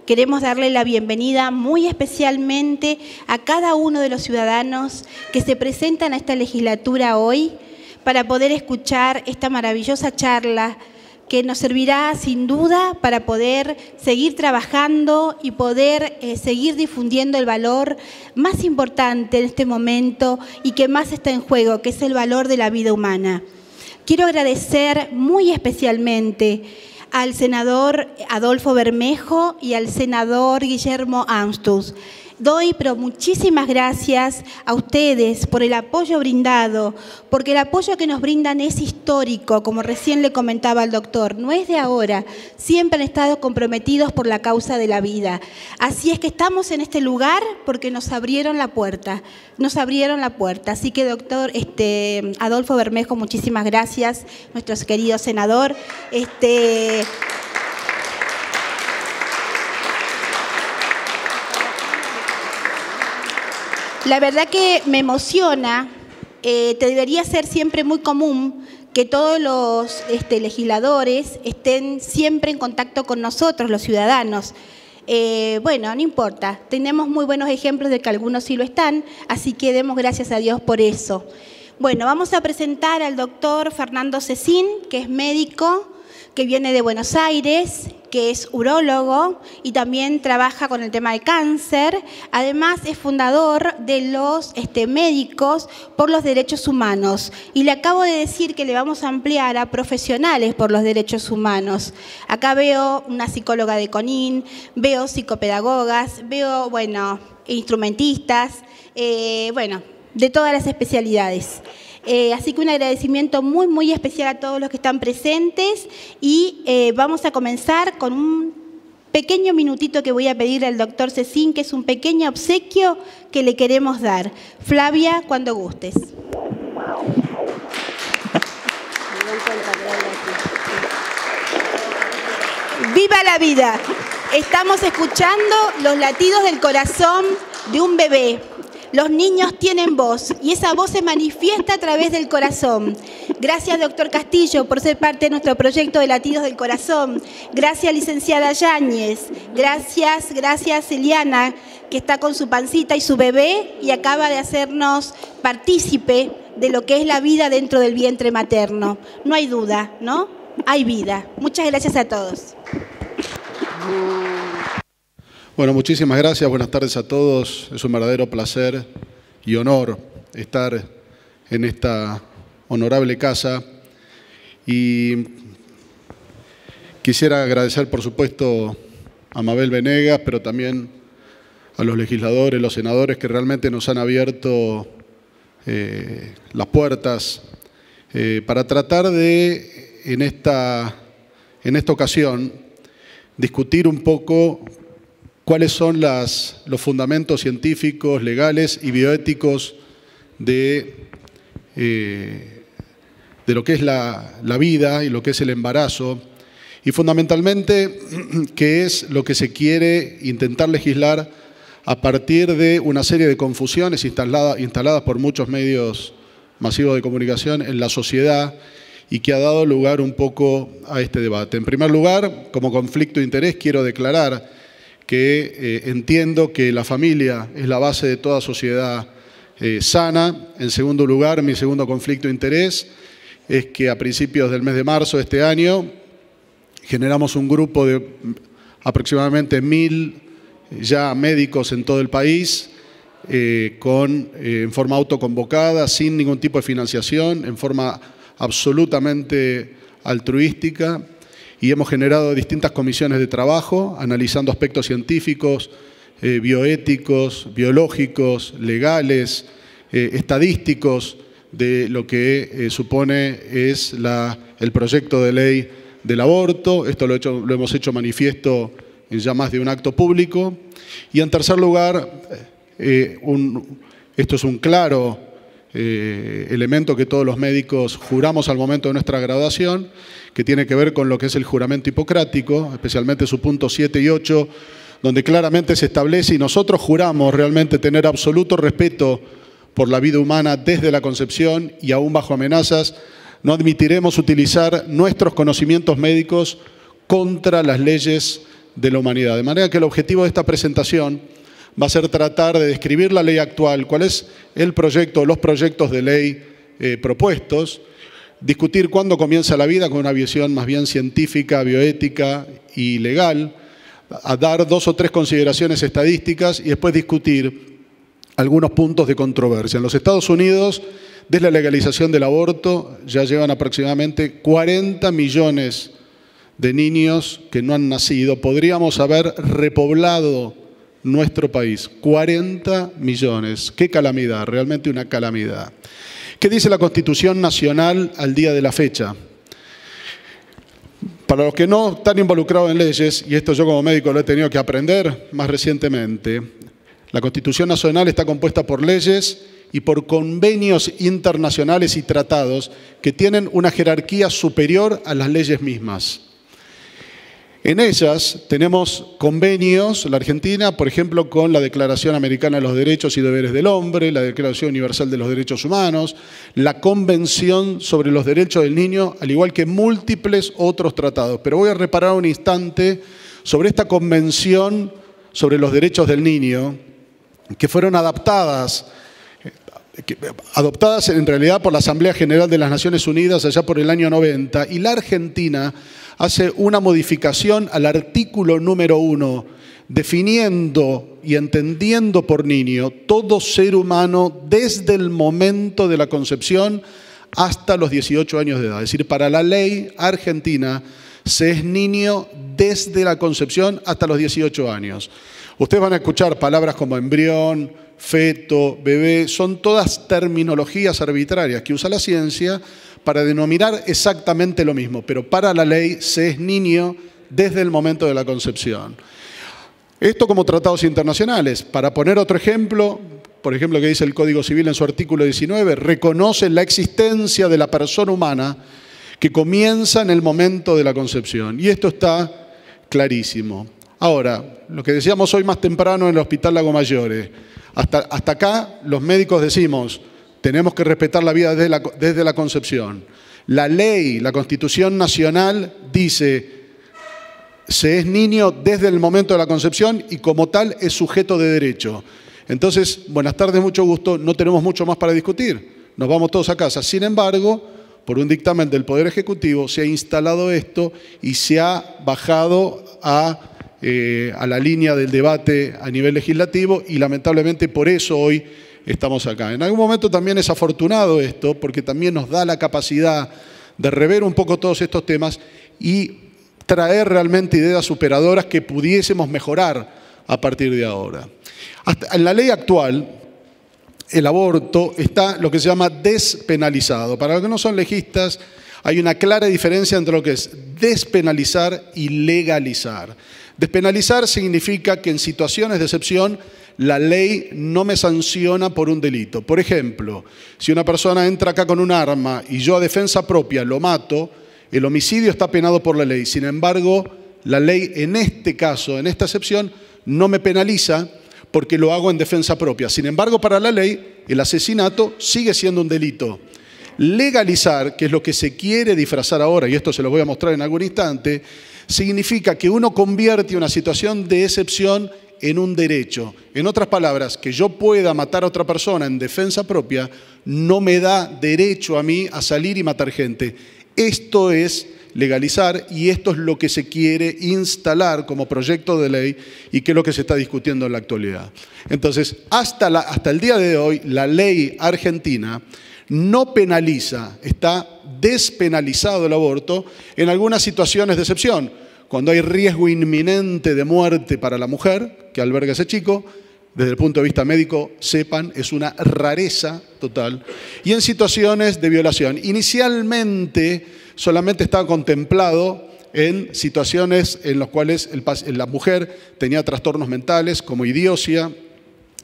queremos darle la bienvenida muy especialmente a cada uno de los ciudadanos que se presentan a esta legislatura hoy para poder escuchar esta maravillosa charla que nos servirá sin duda para poder seguir trabajando y poder seguir difundiendo el valor más importante en este momento y que más está en juego, que es el valor de la vida humana. Quiero agradecer muy especialmente al senador Adolfo Bermejo y al senador Guillermo Amstutz. Doy pero muchísimas gracias a ustedes por el apoyo brindado, porque el apoyo que nos brindan es histórico, como recién le comentaba el doctor, no es de ahora, siempre han estado comprometidos por la causa de la vida. Así es que estamos en este lugar porque nos abrieron la puerta, Así que doctor Adolfo Bermejo, muchísimas gracias, nuestro querido senador. La verdad que me emociona, debería ser siempre muy común que todos los legisladores estén siempre en contacto con nosotros, los ciudadanos. Bueno, no importa, tenemos muy buenos ejemplos de que algunos sí lo están, así que demos gracias a Dios por eso. Bueno, vamos a presentar al doctor Fernando Cecín, que es médico, que viene de Buenos Aires, que es urólogo y también trabaja con el tema de cáncer. Además, es fundador de los Médicos por los Derechos Humanos. Y le acabo de decir que le vamos a ampliar a profesionales por los derechos humanos. Acá veo una psicóloga de CONIN, veo psicopedagogas, veo, bueno, instrumentistas, bueno, de todas las especialidades. Así que un agradecimiento muy, muy especial a todos los que están presentes y vamos a comenzar con un pequeño minutito que voy a pedirle al doctor Cecín, que es un pequeño obsequio que le queremos dar. Flavia, cuando gustes. ¡Viva la vida! Estamos escuchando los latidos del corazón de un bebé. Los niños tienen voz y esa voz se manifiesta a través del corazón. Gracias, doctor Castillo, por ser parte de nuestro proyecto de Latidos del Corazón. Gracias, licenciada Yáñez. Gracias, Eliana, que está con su pancita y su bebé y acaba de hacernos partícipe de lo que es la vida dentro del vientre materno. No hay duda, ¿no? Hay vida. Muchas gracias a todos. Bueno, muchísimas gracias, buenas tardes a todos. Es un verdadero placer y honor estar en esta honorable casa. Y quisiera agradecer, por supuesto, a Mabel Venegas, pero también a los legisladores, los senadores que realmente nos han abierto las puertas para tratar de, en esta ocasión, discutir un poco cuáles son los fundamentos científicos, legales y bioéticos de lo que es la vida y lo que es el embarazo, y fundamentalmente qué es lo que se quiere intentar legislar a partir de una serie de confusiones instaladas por muchos medios masivos de comunicación en la sociedad y que ha dado lugar un poco a este debate. En primer lugar, como conflicto de interés, quiero declarar que entiendo que la familia es la base de toda sociedad sana. En segundo lugar, mi segundo conflicto de interés es que a principios del mes de marzo de este año generamos un grupo de aproximadamente 1000 ya médicos en todo el país, en forma autoconvocada, sin ningún tipo de financiación, en forma absolutamente altruística, y hemos generado distintas comisiones de trabajo analizando aspectos científicos, bioéticos, biológicos, legales, estadísticos de lo que supone es el proyecto de ley del aborto. Esto lo hemos hecho manifiesto en ya más de un acto público. Y en tercer lugar, esto es un claro elemento que todos los médicos juramos al momento de nuestra graduación, que tiene que ver con lo que es el juramento hipocrático, especialmente su punto 7 y 8, donde claramente se establece y nosotros juramos realmente tener absoluto respeto por la vida humana desde la concepción y aún bajo amenazas. No admitiremos utilizar nuestros conocimientos médicos contra las leyes de la humanidad. De manera que el objetivo de esta presentación va a ser tratar de describir la ley actual, cuál es el proyecto, los proyectos de ley propuestos, discutir cuándo comienza la vida con una visión más bien científica, bioética y legal, a dar 2 o 3 consideraciones estadísticas y después discutir algunos puntos de controversia. En los Estados Unidos, desde la legalización del aborto, ya llevan aproximadamente 40 millones de niños que no han nacido. Podríamos haber repoblado nuestro país. 40 millones. ¡Qué calamidad! Realmente una calamidad. ¿Qué dice la Constitución Nacional al día de la fecha? Para los que no están involucrados en leyes, y esto yo como médico lo he tenido que aprender más recientemente, la Constitución Nacional está compuesta por leyes y por convenios internacionales y tratados que tienen una jerarquía superior a las leyes mismas. En ellas tenemos convenios, la Argentina, por ejemplo, con la Declaración Americana de los Derechos y Deberes del Hombre, la Declaración Universal de los Derechos Humanos, la Convención sobre los Derechos del Niño, al igual que múltiples otros tratados. Pero voy a reparar un instante sobre esta Convención sobre los Derechos del Niño, que fueron adoptadas en realidad por la Asamblea General de las Naciones Unidas allá por el año 90, y la Argentina hace una modificación al artículo número 1, definiendo y entendiendo por niño todo ser humano desde el momento de la concepción hasta los 18 años de edad. Es decir, para la ley argentina se es niño desde la concepción hasta los 18 años. Ustedes van a escuchar palabras como embrión, feto, bebé, son todas terminologías arbitrarias que usa la ciencia para denominar exactamente lo mismo, pero para la ley se es niño desde el momento de la concepción. Esto como tratados internacionales. Para poner otro ejemplo, por ejemplo, que dice el Código Civil en su artículo 19, reconoce la existencia de la persona humana que comienza en el momento de la concepción. Y esto está clarísimo. Ahora, lo que decíamos hoy más temprano en el Hospital Lago Mayores, hasta acá los médicos decimos, tenemos que respetar la vida desde la concepción. La ley, la Constitución Nacional dice, se es niño desde el momento de la concepción y como tal es sujeto de derecho. Entonces, buenas tardes, mucho gusto, no tenemos mucho más para discutir, nos vamos todos a casa. Sin embargo, por un dictamen del Poder Ejecutivo se ha instalado esto y se ha bajado a la línea del debate a nivel legislativo y lamentablemente por eso hoy estamos acá. En algún momento también es afortunado esto porque también nos da la capacidad de rever un poco todos estos temas y traer realmente ideas superadoras que pudiésemos mejorar a partir de ahora. En la ley actual, el aborto está lo que se llama despenalizado. Para los que no son legistas, hay una clara diferencia entre lo que es despenalizar y legalizar. Despenalizar significa que en situaciones de excepción la ley no me sanciona por un delito. Por ejemplo, si una persona entra acá con un arma y yo a defensa propia lo mato, el homicidio está penado por la ley. Sin embargo, la ley en este caso, en esta excepción, no me penaliza porque lo hago en defensa propia. Sin embargo, para la ley, el asesinato sigue siendo un delito. Legalizar, que es lo que se quiere disfrazar ahora, y esto se lo voy a mostrar en algún instante, significa que uno convierte una situación de excepción en un derecho. En otras palabras, que yo pueda matar a otra persona en defensa propia no me da derecho a mí a salir y matar gente. Esto es legalizar y esto es lo que se quiere instalar como proyecto de ley y que es lo que se está discutiendo en la actualidad. Entonces, hasta el día de hoy, la ley argentina no penaliza, está despenalizado el aborto en algunas situaciones de excepción. Cuando hay riesgo inminente de muerte para la mujer que alberga ese chico, desde el punto de vista médico, sepan, es una rareza total. Y en situaciones de violación. Inicialmente solamente estaba contemplado en situaciones en las cuales la mujer tenía trastornos mentales como idiocia.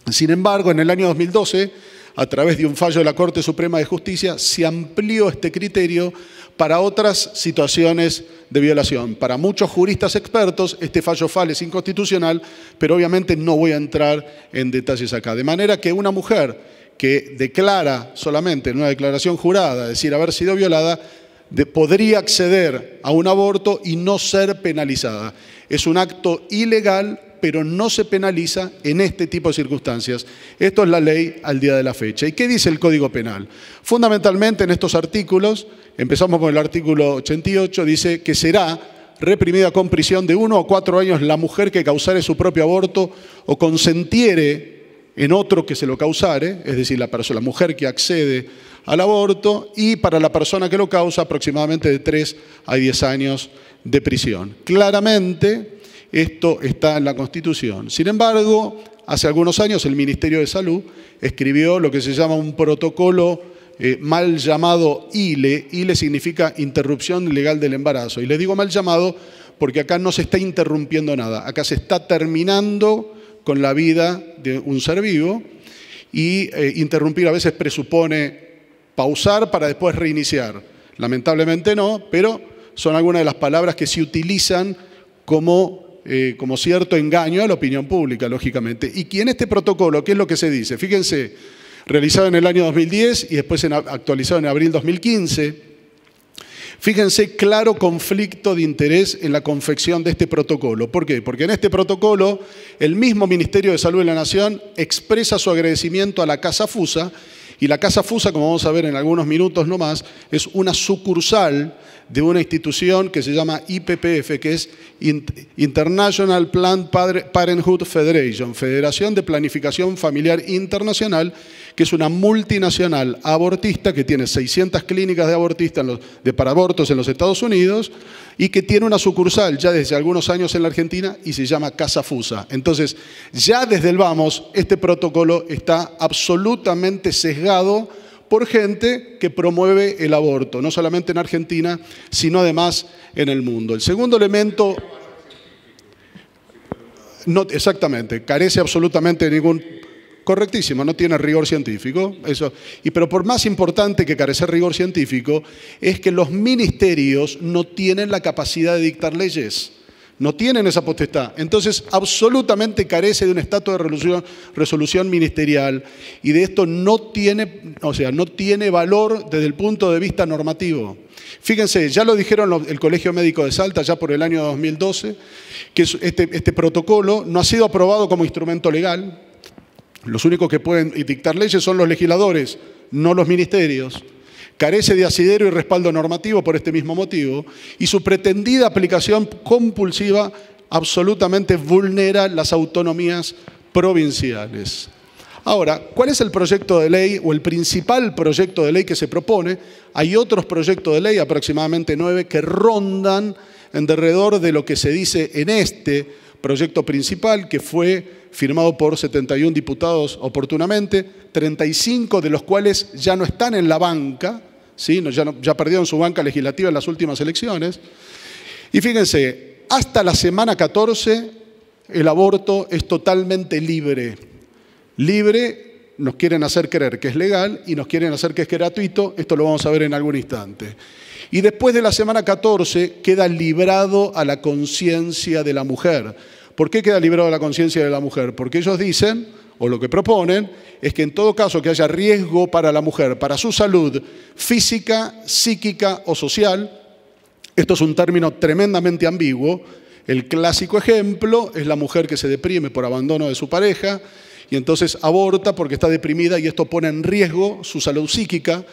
Sin embargo, en el año 2012, a través de un fallo de la Corte Suprema de Justicia, se amplió este criterio para otras situaciones de violación. Para muchos juristas expertos, este fallo es inconstitucional, pero obviamente no voy a entrar en detalles acá. De manera que una mujer que declara solamente en una declaración jurada, decir haber sido violada, podría acceder a un aborto y no ser penalizada. Es un acto ilegal, pero no se penaliza en este tipo de circunstancias. Esto es la ley al día de la fecha. ¿Y qué dice el Código Penal? Fundamentalmente en estos artículos, empezamos con el artículo 88, dice que será reprimida con prisión de 1 a 4 años la mujer que causare su propio aborto o consentiere en otro que se lo causare, es decir, la mujer que accede al aborto, y para la persona que lo causa aproximadamente de 3 a 10 años de prisión. Claramente, esto está en la Constitución. Sin embargo, hace algunos años el Ministerio de Salud escribió lo que se llama un protocolo mal llamado ILE. ILE significa interrupción ilegal del embarazo. Y les digo mal llamado porque acá no se está interrumpiendo nada. Acá se está terminando con la vida de un ser vivo, y interrumpir a veces presupone pausar para después reiniciar. Lamentablemente no, pero son algunas de las palabras que se utilizan como cierto engaño a la opinión pública, lógicamente. Y que en este protocolo, ¿qué es lo que se dice? Fíjense, realizado en el año 2010 y después actualizado en abril 2015, fíjense, claro conflicto de interés en la confección de este protocolo. ¿Por qué? Porque en este protocolo el mismo Ministerio de Salud de la Nación expresa su agradecimiento a la Casa Fusa, y la Casa Fusa, como vamos a ver en algunos minutos nomás, es una sucursal de una institución que se llama IPPF, que es International Planned Parenthood Federation, Federación de Planificación Familiar Internacional, que es una multinacional abortista que tiene 600 clínicas para abortos en los Estados Unidos, y que tiene una sucursal ya desde algunos años en la Argentina y se llama Casa Fusa. Entonces, ya desde el vamos, este protocolo está absolutamente sesgado por gente que promueve el aborto, no solamente en Argentina, sino además en el mundo. El segundo elemento, no, exactamente, carece absolutamente de ningún... Correctísimo, no tiene rigor científico. Pero por más importante que carecer rigor científico, es que los ministerios no tienen la capacidad de dictar leyes. No tienen esa potestad. Entonces, absolutamente carece de un estatus de resolución ministerial, y de esto no tiene valor desde el punto de vista normativo. Fíjense, ya lo dijeron el Colegio Médico de Salta ya por el año 2012, que este protocolo no ha sido aprobado como instrumento legal. Los únicos que pueden dictar leyes son los legisladores, no los ministerios. Carece de asidero y respaldo normativo por este mismo motivo, y su pretendida aplicación compulsiva absolutamente vulnera las autonomías provinciales. Ahora, ¿cuál es el proyecto de ley o el principal proyecto de ley que se propone? Hay otros proyectos de ley, aproximadamente 9, que rondan en derredor de lo que se dice en este proyecto principal, que fue firmado por 71 diputados oportunamente, 35 de los cuales ya no están en la banca, ¿sí? Ya perdieron su banca legislativa en las últimas elecciones. Y fíjense, hasta la semana 14 el aborto es totalmente libre. Libre, nos quieren hacer creer que es legal y nos quieren hacer que es gratuito, esto lo vamos a ver en algún instante. Y después de la semana 14 queda librado a la conciencia de la mujer. ¿Por qué queda librado a la conciencia de la mujer? Porque ellos dicen, o lo que proponen, es que en todo caso que haya riesgo para la mujer, para su salud física, psíquica o social, esto es un término tremendamente ambiguo. El clásico ejemplo es la mujer que se deprime por abandono de su pareja y entonces aborta porque está deprimida y esto pone en riesgo su salud psíquica.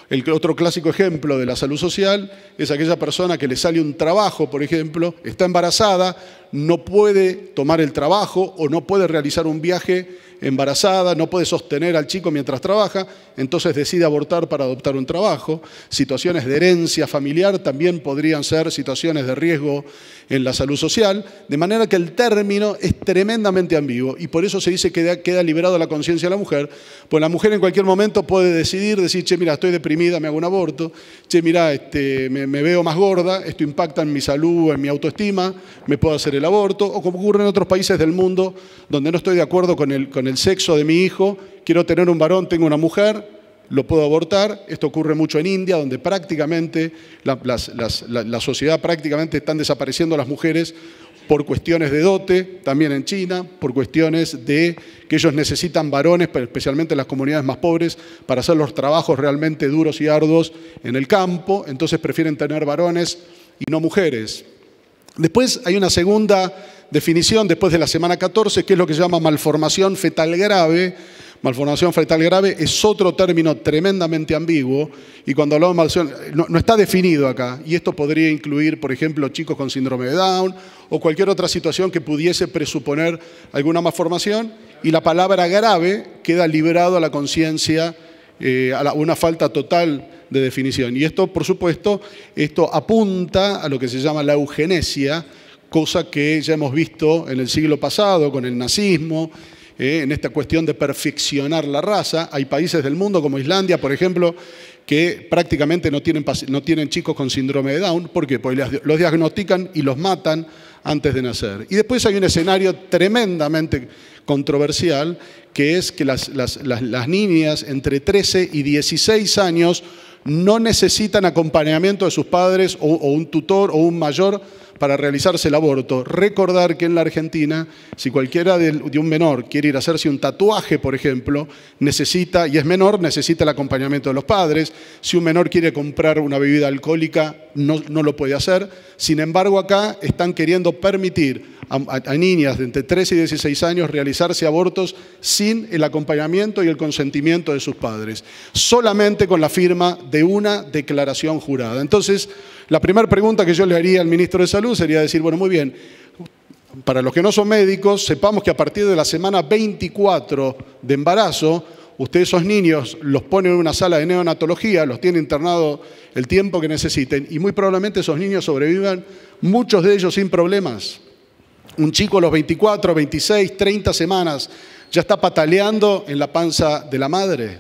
El otro clásico ejemplo de la salud social es aquella persona que le sale un trabajo, por ejemplo, está embarazada, no puede tomar el trabajo o no puede realizar un viaje embarazada, no puede sostener al chico mientras trabaja, entonces decide abortar para adoptar un trabajo. Situaciones de herencia familiar también podrían ser situaciones de riesgo en la salud social, de manera que el término es tremendamente ambiguo y por eso se dice que queda liberado a la conciencia de la mujer, pues la mujer en cualquier momento puede decir, che, mira, estoy deprimida, me hago un aborto, che, mira, me veo más gorda, esto impacta en mi salud, en mi autoestima, me puedo hacer el aborto, o como ocurre en otros países del mundo donde no estoy de acuerdo con el sexo de mi hijo, quiero tener un varón, tengo una mujer, lo puedo abortar. Esto ocurre mucho en India, donde prácticamente la sociedad prácticamente están desapareciendo las mujeres por cuestiones de dote, también en China, por cuestiones de que ellos necesitan varones, especialmente en las comunidades más pobres, para hacer los trabajos realmente duros y arduos en el campo, entonces prefieren tener varones y no mujeres. Después hay una segunda definición, después de la semana 14, que es lo que se llama malformación fetal grave. Malformación fetal grave es otro término tremendamente ambiguo y cuando hablamos de malformación no está definido acá. Y esto podría incluir, por ejemplo, chicos con síndrome de Down o cualquier otra situación que pudiese presuponer alguna malformación. Y la palabra grave queda librado a la conciencia, a una falta total de definición. Y esto, por supuesto, esto apunta a lo que se llama la eugenesia, cosa que ya hemos visto en el siglo pasado con el nazismo, en esta cuestión de perfeccionar la raza. Hay países del mundo como Islandia, por ejemplo, que prácticamente no tienen chicos con síndrome de Down. ¿Por qué? Porque los diagnostican y los matan antes de nacer. Y después hay un escenario tremendamente controversial, que es que las niñas entre 13 y 16 años no necesitan acompañamiento de sus padres o un tutor o un mayor para realizarse el aborto. Recordar que en la Argentina, si cualquiera de un menor quiere ir a hacerse un tatuaje, por ejemplo, necesita, y es menor, necesita el acompañamiento de los padres. Si un menor quiere comprar una bebida alcohólica, no lo puede hacer. Sin embargo, acá están queriendo permitir a niñas de entre 13 y 16 años realizarse abortos sin el acompañamiento y el consentimiento de sus padres, solamente con la firma de una declaración jurada. Entonces, la primera pregunta que yo le haría al ministro de Salud sería decir, bueno, muy bien, para los que no son médicos, sepamos que a partir de la semana 24 de embarazo, ustedes esos niños los ponen en una sala de neonatología, los tienen internados el tiempo que necesiten y muy probablemente esos niños sobrevivan, muchos de ellos sin problemas. Un chico a los 24, 26, 30 semanas ya está pataleando en la panza de la madre.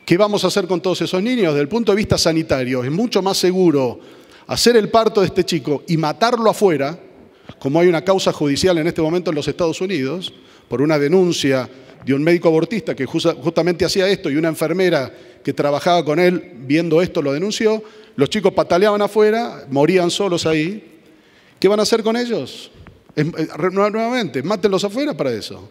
¿Qué vamos a hacer con todos esos niños? Desde el punto de vista sanitario, es mucho más seguro hacer el parto de este chico y matarlo afuera, como hay una causa judicial en este momento en los Estados Unidos, por una denuncia de un médico abortista que justamente hacía esto y una enfermera que trabajaba con él viendo esto lo denunció. Los chicos pataleaban afuera, morían solos ahí. ¿Qué van a hacer con ellos? Nuevamente, mátenlos afuera para eso.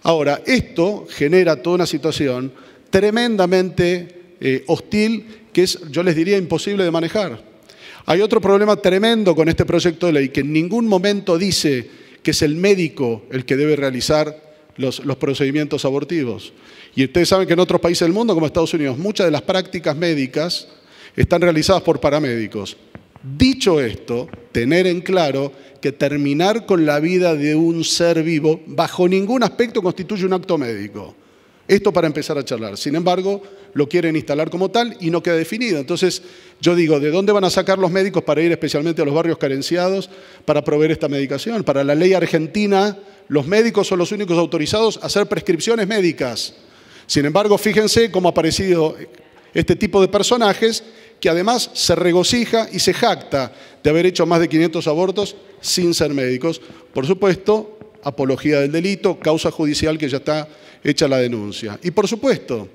Ahora, esto genera toda una situación tremendamente hostil que es, yo les diría, imposible de manejar. Hay otro problema tremendo con este proyecto de ley que en ningún momento dice que es el médico el que debe realizar los procedimientos abortivos. Y ustedes saben que en otros países del mundo, como Estados Unidos, muchas de las prácticas médicas están realizadas por paramédicos. Dicho esto, tener en claro que terminar con la vida de un ser vivo bajo ningún aspecto constituye un acto médico. Esto para empezar a charlar. Sin embargo, lo quieren instalar como tal y no queda definido. Entonces, yo digo, ¿de dónde van a sacar los médicos para ir especialmente a los barrios carenciados para proveer esta medicación? Para la ley argentina, los médicos son los únicos autorizados a hacer prescripciones médicas. Sin embargo, fíjense cómo ha aparecido este tipo de personajes que además se regocija y se jacta de haber hecho más de 500 abortos sin ser médicos. Por supuesto, apología del delito, causa judicial que ya está hecha la denuncia. Y por supuesto,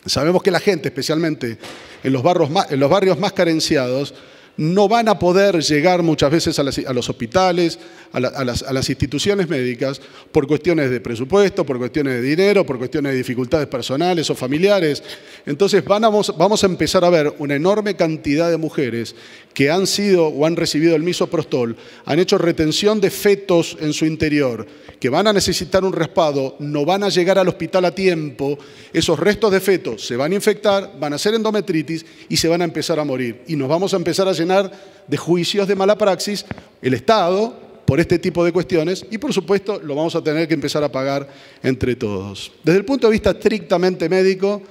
sabemos que la gente, especialmente en los barrios más carenciados, no van a poder llegar muchas veces a los hospitales, a las instituciones médicas, por cuestiones de presupuesto, por cuestiones de dinero, por cuestiones de dificultades personales o familiares. Entonces vamos a empezar a ver una enorme cantidad de mujeres que han sido o han recibido el misoprostol, han hecho retención de fetos en su interior, que van a necesitar un raspado, no van a llegar al hospital a tiempo, esos restos de fetos se van a infectar, van a hacer endometritis y se van a empezar a morir. Y nos vamos a empezar a llenar de juicios de mala praxis el Estado por este tipo de cuestiones y por supuesto lo vamos a tener que empezar a pagar entre todos. Desde el punto de vista estrictamente médico,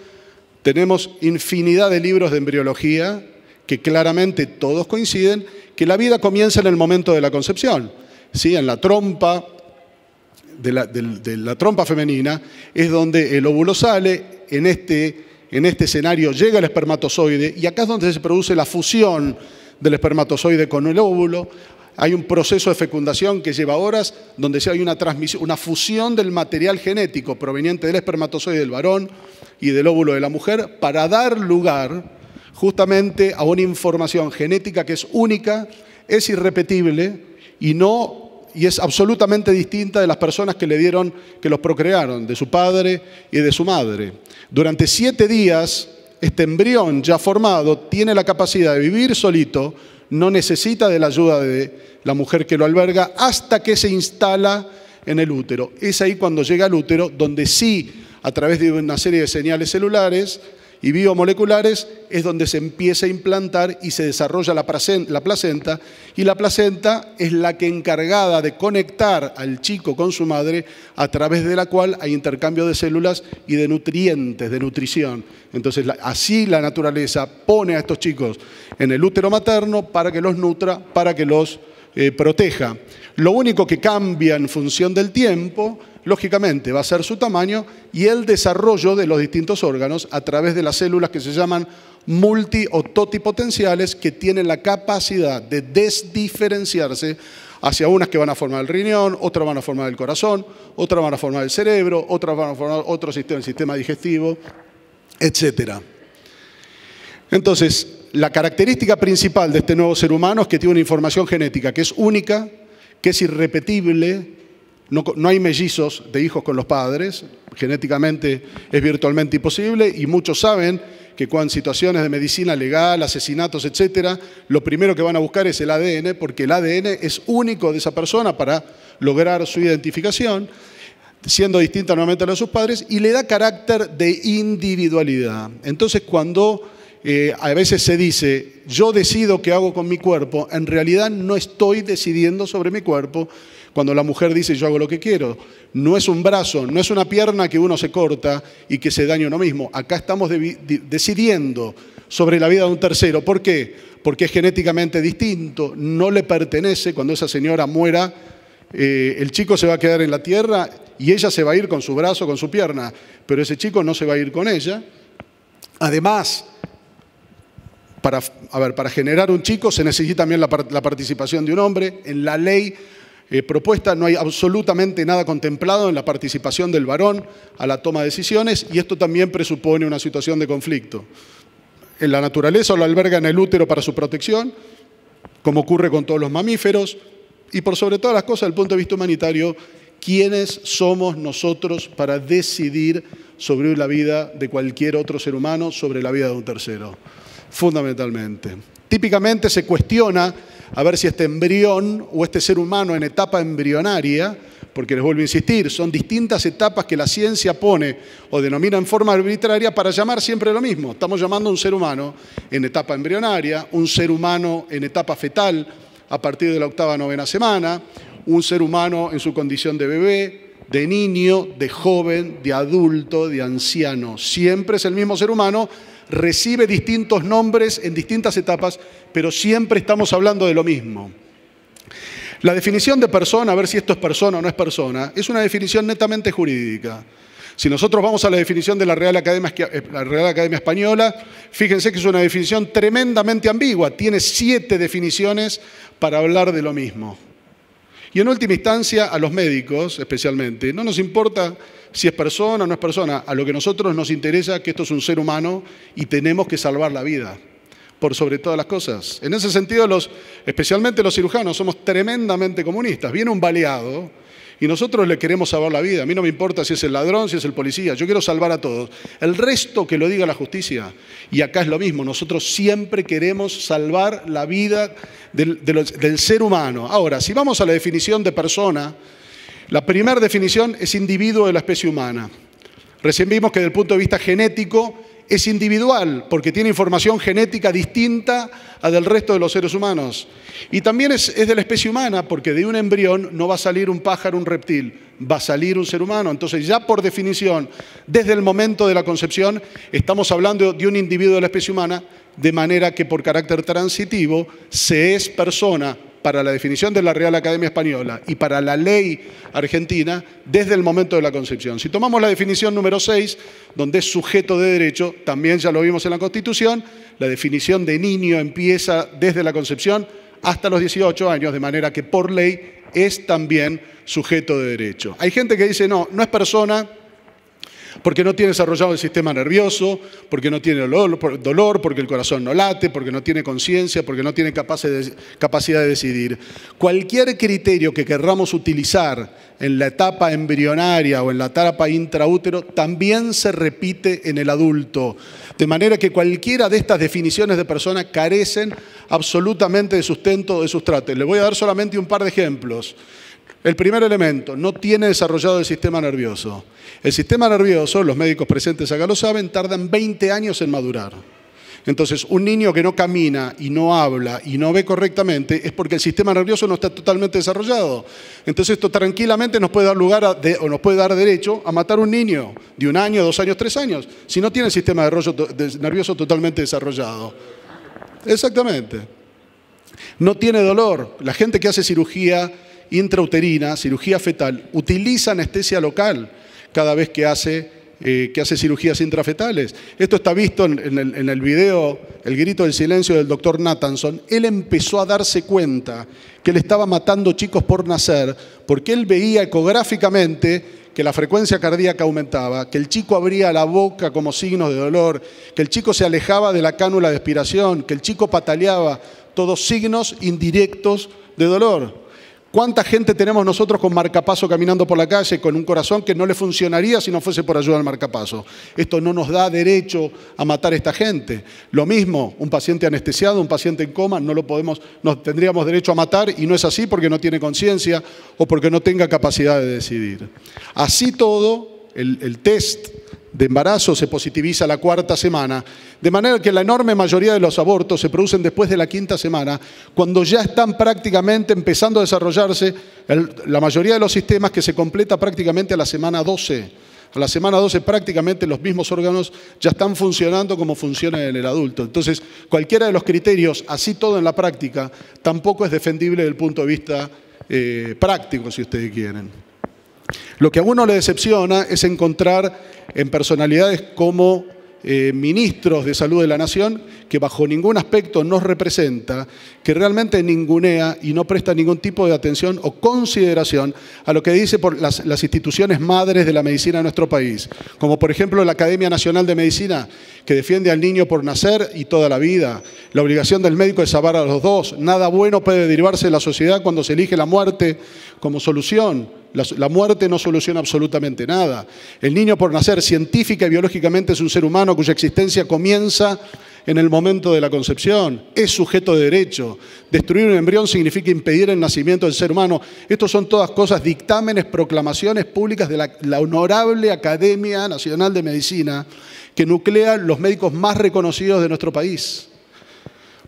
tenemos infinidad de libros de embriología que claramente todos coinciden que la vida comienza en el momento de la concepción. ¿Sí? En la trompa, de la trompa femenina, es donde el óvulo sale, en este escenario llega el espermatozoide y acá es donde se produce la fusión del espermatozoide con el óvulo. Hay un proceso de fecundación que lleva horas, donde hay una fusión del material genético proveniente del espermatozoide del varón y del óvulo de la mujer para dar lugar justamente a una información genética que es única, es irrepetible y no y es absolutamente distinta de las personas que los procrearon, de su padre y de su madre. Durante 7 días, este embrión ya formado tiene la capacidad de vivir solito, no necesita de la ayuda de la mujer que lo alberga hasta que se instala en el útero. Es ahí cuando llega al útero donde sí, a través de una serie de señales celulares y biomoleculares, es donde se empieza a implantar y se desarrolla la placenta, y la placenta es la que encargada de conectar al chico con su madre, a través de la cual hay intercambio de células y de nutrientes, de nutrición. Entonces, así la naturaleza pone a estos chicos en el útero materno para que los nutra, para que los proteja. Lo único que cambia en función del tiempo, lógicamente, va a ser su tamaño y el desarrollo de los distintos órganos a través de las células que se llaman multi o totipotenciales, que tienen la capacidad de desdiferenciarse hacia unas que van a formar el riñón, otras van a formar el corazón, otras van a formar el cerebro, otras van a formar otro sistema, el sistema digestivo, etc. Entonces, la característica principal de este nuevo ser humano es que tiene una información genética que es única, que es irrepetible. No hay mellizos de hijos con los padres, genéticamente es virtualmente imposible, y muchos saben que cuando en situaciones de medicina legal, asesinatos, etcétera, lo primero que van a buscar es el ADN, porque el ADN es único de esa persona para lograr su identificación, siendo distinta nuevamente a la de sus padres, y le da carácter de individualidad. Entonces, cuando a veces se dice, yo decido qué hago con mi cuerpo, en realidad no estoy decidiendo sobre mi cuerpo. Cuando la mujer dice, yo hago lo que quiero, no es un brazo, no es una pierna que uno se corta y que se daña uno mismo. Acá estamos decidiendo sobre la vida de un tercero. ¿Por qué? Porque es genéticamente distinto, no le pertenece. Cuando esa señora muera, el chico se va a quedar en la tierra y ella se va a ir con su brazo, con su pierna, pero ese chico no se va a ir con ella. Además, para generar un chico se necesita también la participación de un hombre. En la ley propuesta no hay absolutamente nada contemplado en la participación del varón a la toma de decisiones, y esto también presupone una situación de conflicto. En la naturaleza lo alberga en el útero para su protección, como ocurre con todos los mamíferos, y por sobre todas las cosas, desde el punto de vista humanitario, ¿quiénes somos nosotros para decidir sobre la vida de cualquier otro ser humano, sobre la vida de un tercero? Fundamentalmente. Típicamente se cuestiona a ver si este embrión o este ser humano en etapa embrionaria, porque les vuelvo a insistir, son distintas etapas que la ciencia pone o denomina en forma arbitraria para llamar siempre lo mismo. Estamos llamando a un ser humano en etapa embrionaria, un ser humano en etapa fetal a partir de la 8ª, 9ª semana, un ser humano en su condición de bebé, de niño, de joven, de adulto, de anciano. Siempre es el mismo ser humano, recibe distintos nombres en distintas etapas, pero siempre estamos hablando de lo mismo. La definición de persona, a ver si esto es persona o no es persona, es una definición netamente jurídica. Si nosotros vamos a la definición de la Real Academia Española, fíjense que es una definición tremendamente ambigua, tiene 7 definiciones para hablar de lo mismo. Y en última instancia, a los médicos especialmente, no nos importa si es persona o no es persona, a lo que a nosotros nos interesa que esto es un ser humano y tenemos que salvar la vida, por sobre todas las cosas. En ese sentido, especialmente los cirujanos, somos tremendamente comunistas. Viene un baleado y nosotros le queremos salvar la vida. A mí no me importa si es el ladrón, si es el policía, yo quiero salvar a todos. El resto que lo diga la justicia. Y acá es lo mismo, nosotros siempre queremos salvar la vida del ser humano. Ahora, si vamos a la definición de persona, la primera definición es individuo de la especie humana. Recién vimos que desde el punto de vista genético es individual, porque tiene información genética distinta a del resto de los seres humanos. Y también es de la especie humana, porque de un embrión no va a salir un pájaro, un reptil, va a salir un ser humano. Entonces, ya por definición, desde el momento de la concepción, estamos hablando de un individuo de la especie humana, de manera que por carácter transitivo se es persona para la definición de la Real Academia Española y para la ley argentina desde el momento de la concepción. Si tomamos la definición número 6, donde es sujeto de derecho, también ya lo vimos en la Constitución, la definición de niño empieza desde la concepción hasta los 18 años, de manera que por ley es también sujeto de derecho. Hay gente que dice, no es persona Porque no tiene desarrollado el sistema nervioso, porque no tiene dolor, porque el corazón no late, porque no tiene conciencia, porque no tiene capacidad de decidir. Cualquier criterio que querramos utilizar en la etapa embrionaria o en la etapa intraútero también se repite en el adulto. De manera que cualquiera de estas definiciones de persona carecen absolutamente de sustento o de sustrato. Les voy a dar solamente un par de ejemplos. El primer elemento, no tiene desarrollado el sistema nervioso. El sistema nervioso, los médicos presentes acá lo saben, tardan 20 años en madurar. Entonces, un niño que no camina y no habla y no ve correctamente es porque el sistema nervioso no está totalmente desarrollado. Entonces, esto tranquilamente nos puede dar lugar o nos puede dar derecho a matar a un niño de 1 año, 2 años, 3 años, si no tiene el sistema nervioso totalmente desarrollado. Exactamente. No tiene dolor. La gente que hace cirugía intrauterina, cirugía fetal, utiliza anestesia local cada vez que hace cirugías intrafetales. Esto está visto en el video, El grito del silencio del doctor Nathanson. Él empezó a darse cuenta que él estaba matando chicos por nacer porque él veía ecográficamente que la frecuencia cardíaca aumentaba, que el chico abría la boca como signos de dolor, que el chico se alejaba de la cánula de aspiración, que el chico pataleaba, todos signos indirectos de dolor. ¿Cuánta gente tenemos nosotros con marcapaso caminando por la calle con un corazón que no le funcionaría si no fuese por ayuda al marcapaso? Esto no nos da derecho a matar a esta gente. Lo mismo, un paciente anestesiado, un paciente en coma, no tendríamos derecho a matar y no es así porque no tiene conciencia o porque no tenga capacidad de decidir. Así todo, el test de embarazo se positiviza a la 4ª semana, de manera que la enorme mayoría de los abortos se producen después de la 5ª semana, cuando ya están prácticamente empezando a desarrollarse la mayoría de los sistemas, que se completa prácticamente a la semana 12. A la semana 12 prácticamente los mismos órganos ya están funcionando como funcionan en el adulto. Entonces, cualquiera de los criterios, así todo en la práctica, tampoco es defendible desde el punto de vista práctico, si ustedes quieren. Lo que a uno le decepciona es encontrar en personalidades como ministros de salud de la nación, que bajo ningún aspecto nos representa, que realmente ningunea y no presta ningún tipo de atención o consideración a lo que dice por las instituciones madres de la medicina de nuestro país, como por ejemplo la Academia Nacional de Medicina, que defiende al niño por nacer y toda la vida, la obligación del médico de salvar a los dos, nada bueno puede derivarse de la sociedad cuando se elige la muerte como solución. La muerte no soluciona absolutamente nada. El niño por nacer científica y biológicamente es un ser humano cuya existencia comienza en el momento de la concepción. Es sujeto de derecho. Destruir un embrión significa impedir el nacimiento del ser humano. Estos son todas cosas, dictámenes, proclamaciones públicas de la Honorable Academia Nacional de Medicina, que nuclea los médicos más reconocidos de nuestro país.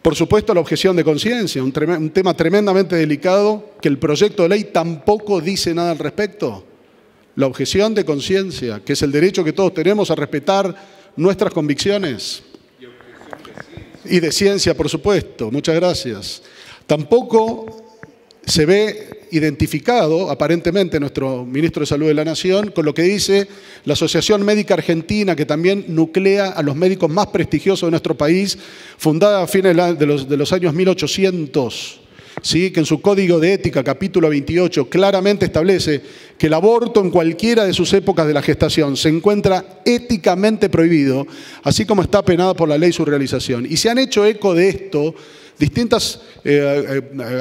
Por supuesto, la objeción de conciencia, un tema tremendamente delicado que el proyecto de ley tampoco dice nada al respecto. La objeción de conciencia, que es el derecho que todos tenemos a respetar nuestras convicciones. Y de ciencia, por supuesto. Muchas gracias. Tampoco se ve identificado, aparentemente, nuestro ministro de Salud de la Nación, con lo que dice la Asociación Médica Argentina, que también nuclea a los médicos más prestigiosos de nuestro país, fundada a fines de los años 1800, ¿sí? Que en su Código de Ética, capítulo 28, claramente establece que el aborto en cualquiera de sus épocas de la gestación se encuentra éticamente prohibido, así como está penado por la ley su realización. Y se han hecho eco de esto distintas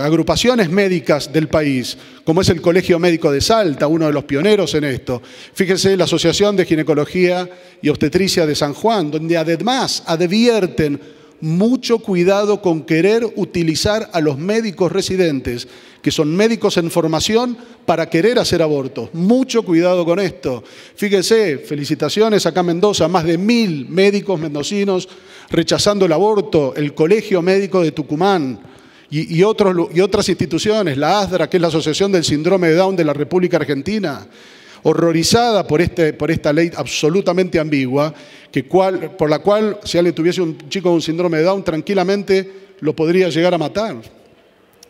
agrupaciones médicas del país, como es el Colegio Médico de Salta, uno de los pioneros en esto. Fíjense, la Asociación de Ginecología y Obstetricia de San Juan, donde además advierten mucho cuidado con querer utilizar a los médicos residentes, que son médicos en formación, para querer hacer abortos. Mucho cuidado con esto. Fíjense, felicitaciones acá en Mendoza, más de 1000 médicos mendocinos rechazando el aborto, el Colegio Médico de Tucumán y otras instituciones, la ASDRA, que es la Asociación del Síndrome de Down de la República Argentina, horrorizada por esta ley absolutamente ambigua, por la cual si alguien tuviese un chico con síndrome de Down, tranquilamente lo podría llegar a matar.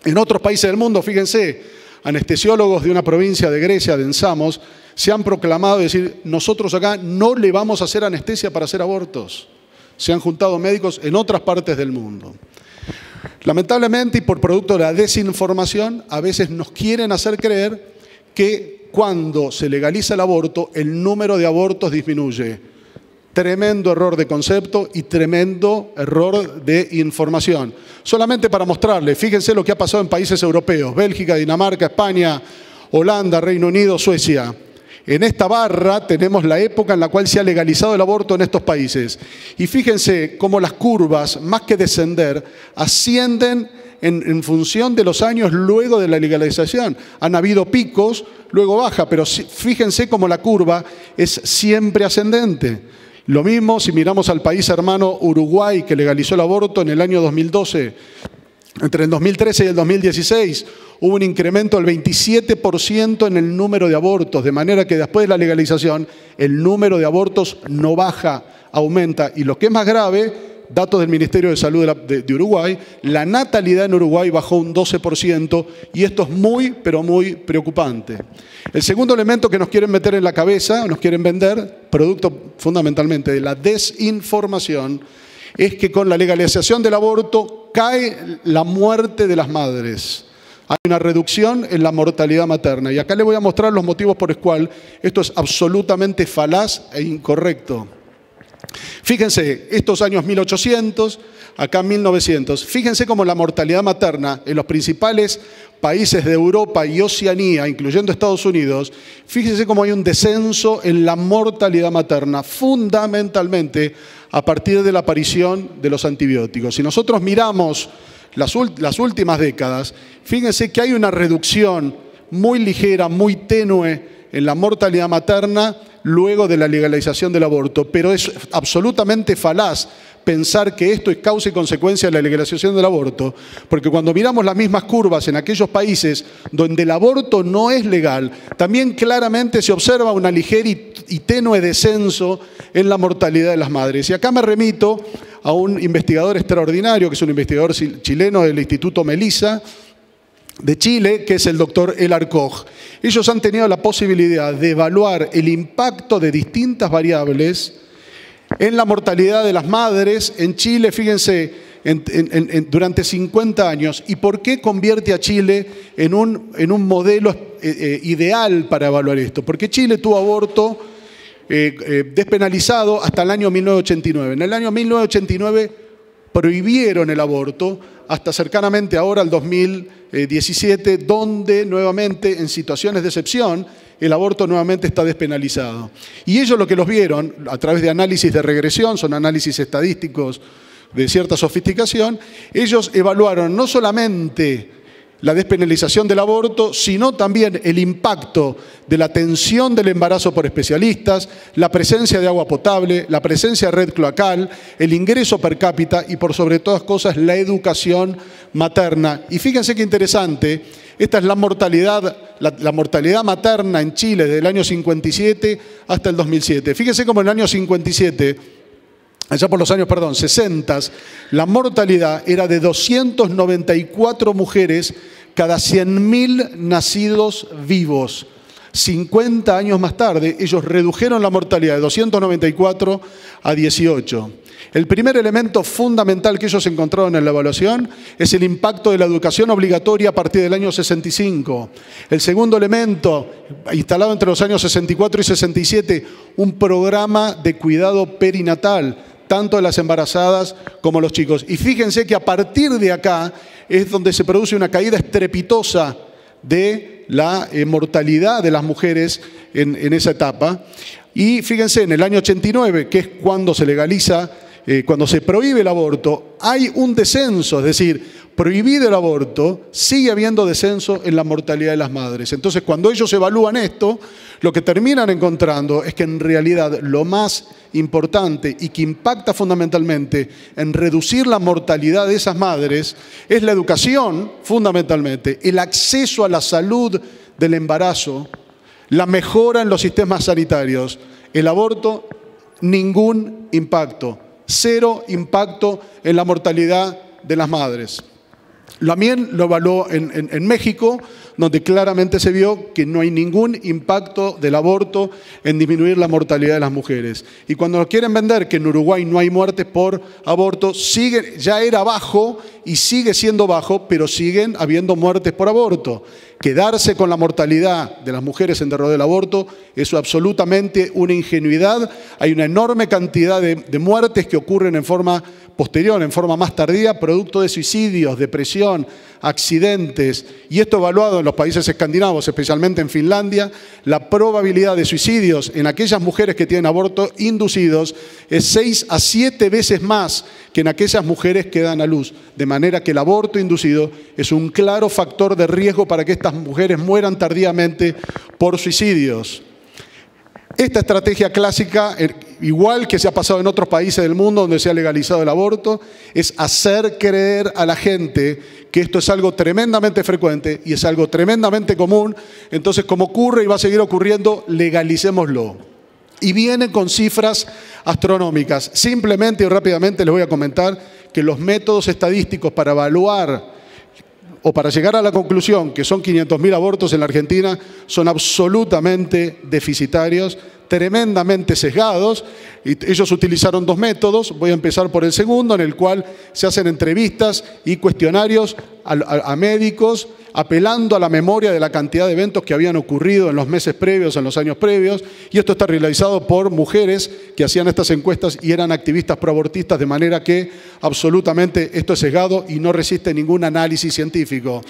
En otros países del mundo, fíjense, anestesiólogos de una provincia de Grecia, de Samos, se han proclamado y decir, nosotros acá no le vamos a hacer anestesia para hacer abortos. Se han juntado médicos en otras partes del mundo. Lamentablemente, y por producto de la desinformación, a veces nos quieren hacer creer que cuando se legaliza el aborto, el número de abortos disminuye. Tremendo error de concepto y tremendo error de información. Solamente para mostrarles, fíjense lo que ha pasado en países europeos, Bélgica, Dinamarca, España, Holanda, Reino Unido, Suecia. En esta barra tenemos la época en la cual se ha legalizado el aborto en estos países. Y fíjense cómo las curvas, más que descender, ascienden en función de los años luego de la legalización. Han habido picos, luego baja, pero fíjense cómo la curva es siempre ascendente. Lo mismo si miramos al país hermano Uruguay, que legalizó el aborto en el año 2012. Entre el 2013 y el 2016 hubo un incremento del 27% en el número de abortos, de manera que después de la legalización el número de abortos no baja, aumenta. Y lo que es más grave, datos del Ministerio de Salud de Uruguay, la natalidad en Uruguay bajó un 12% y esto es muy, pero muy preocupante. El segundo elemento que nos quieren meter en la cabeza, nos quieren vender, producto fundamentalmente de la desinformación, es que con la legalización del aborto cae la muerte de las madres. Hay una reducción en la mortalidad materna. Y acá les voy a mostrar los motivos por los cuales esto es absolutamente falaz e incorrecto. Fíjense, estos años 1800, acá 1900. Fíjense cómo la mortalidad materna en los principales países de Europa y Oceanía, incluyendo Estados Unidos, fíjense cómo hay un descenso en la mortalidad materna, fundamentalmente a partir de la aparición de los antibióticos. Si nosotros miramos las últimas décadas, fíjense que hay una reducción muy ligera, muy tenue en la mortalidad materna luego de la legalización del aborto, pero es absolutamente falaz pensar que esto es causa y consecuencia de la legalización del aborto, porque cuando miramos las mismas curvas en aquellos países donde el aborto no es legal, también claramente se observa una ligera y tenue descenso en la mortalidad de las madres. Y acá me remito a un investigador extraordinario, que es un investigador chileno del Instituto Melissa de Chile, que es el doctor Elar Koch. Ellos han tenido la posibilidad de evaluar el impacto de distintas variables en la mortalidad de las madres en Chile, fíjense, durante 50 años. ¿Y por qué convierte a Chile en un modelo ideal para evaluar esto? Porque Chile tuvo aborto despenalizado hasta el año 1989. En el año 1989 prohibieron el aborto hasta cercanamente ahora, al 2017, donde nuevamente, en situaciones de excepción, el aborto nuevamente está despenalizado. Y ellos lo que los vieron, a través de análisis de regresión, son análisis estadísticos de cierta sofisticación, ellos evaluaron no solamente la despenalización del aborto, sino también el impacto de la atención del embarazo por especialistas, la presencia de agua potable, la presencia de red cloacal, el ingreso per cápita y, por sobre todas cosas, la educación materna. Y fíjense qué interesante, esta es la mortalidad materna en Chile desde el año 57 hasta el 2007. Fíjense cómo en el año 57, allá por los años, 60, la mortalidad era de 294 mujeres cada 100.000 nacidos vivos. 50 años más tarde, ellos redujeron la mortalidad de 294 a 18. El primer elemento fundamental que ellos encontraron en la evaluación es el impacto de la educación obligatoria a partir del año 65. El segundo elemento, instalado entre los años 64 y 67, un programa de cuidado perinatal, tanto de las embarazadas como los chicos. Y fíjense que a partir de acá es donde se produce una caída estrepitosa de la mortalidad de las mujeres en esa etapa. Y fíjense, en el año 89, que es cuando se legaliza, cuando se prohíbe el aborto, hay un descenso, es decir, prohibido el aborto, sigue habiendo descenso en la mortalidad de las madres. Entonces, cuando ellos evalúan esto, lo que terminan encontrando es que en realidad lo más importante y que impacta fundamentalmente en reducir la mortalidad de esas madres es la educación, fundamentalmente, el acceso a la salud del embarazo, la mejora en los sistemas sanitarios. El aborto, ningún impacto, cero impacto en la mortalidad de las madres. También lo evaluó en México, donde claramente se vio que no hay ningún impacto del aborto en disminuir la mortalidad de las mujeres. Y cuando nos quieren vender que en Uruguay no hay muertes por aborto, ya era bajo y sigue siendo bajo, pero siguen habiendo muertes por aborto. Quedarse con la mortalidad de las mujeres en derredor del aborto es absolutamente una ingenuidad. Hay una enorme cantidad de muertes que ocurren en forma posterior, en forma más tardía, producto de suicidios, depresión, accidentes. Y esto evaluado en los países escandinavos, especialmente en Finlandia, la probabilidad de suicidios en aquellas mujeres que tienen abortos inducidos es 6 a 7 veces más que en aquellas mujeres que dan a luz. De manera que el aborto inducido es un claro factor de riesgo para que estas mujeres mueran tardíamente por suicidios. Esta estrategia clásica, igual que se ha pasado en otros países del mundo donde se ha legalizado el aborto, es hacer creer a la gente que esto es algo tremendamente frecuente y es algo tremendamente común. Entonces, como ocurre y va a seguir ocurriendo, legalicémoslo. Y vienen con cifras astronómicas. Simplemente y rápidamente les voy a comentar que los métodos estadísticos para evaluar o para llegar a la conclusión que son 500.000 abortos en la Argentina son absolutamente deficitarios, tremendamente sesgados. Y ellos utilizaron 2 métodos. Voy a empezar por el segundo, en el cual se hacen entrevistas y cuestionarios a médicos, apelando a la memoria de la cantidad de eventos que habían ocurrido en los meses previos, en los años previos. Y esto está realizado por mujeres que hacían estas encuestas y eran activistas proabortistas, de manera que absolutamente esto es sesgado y no resiste ningún análisis científico.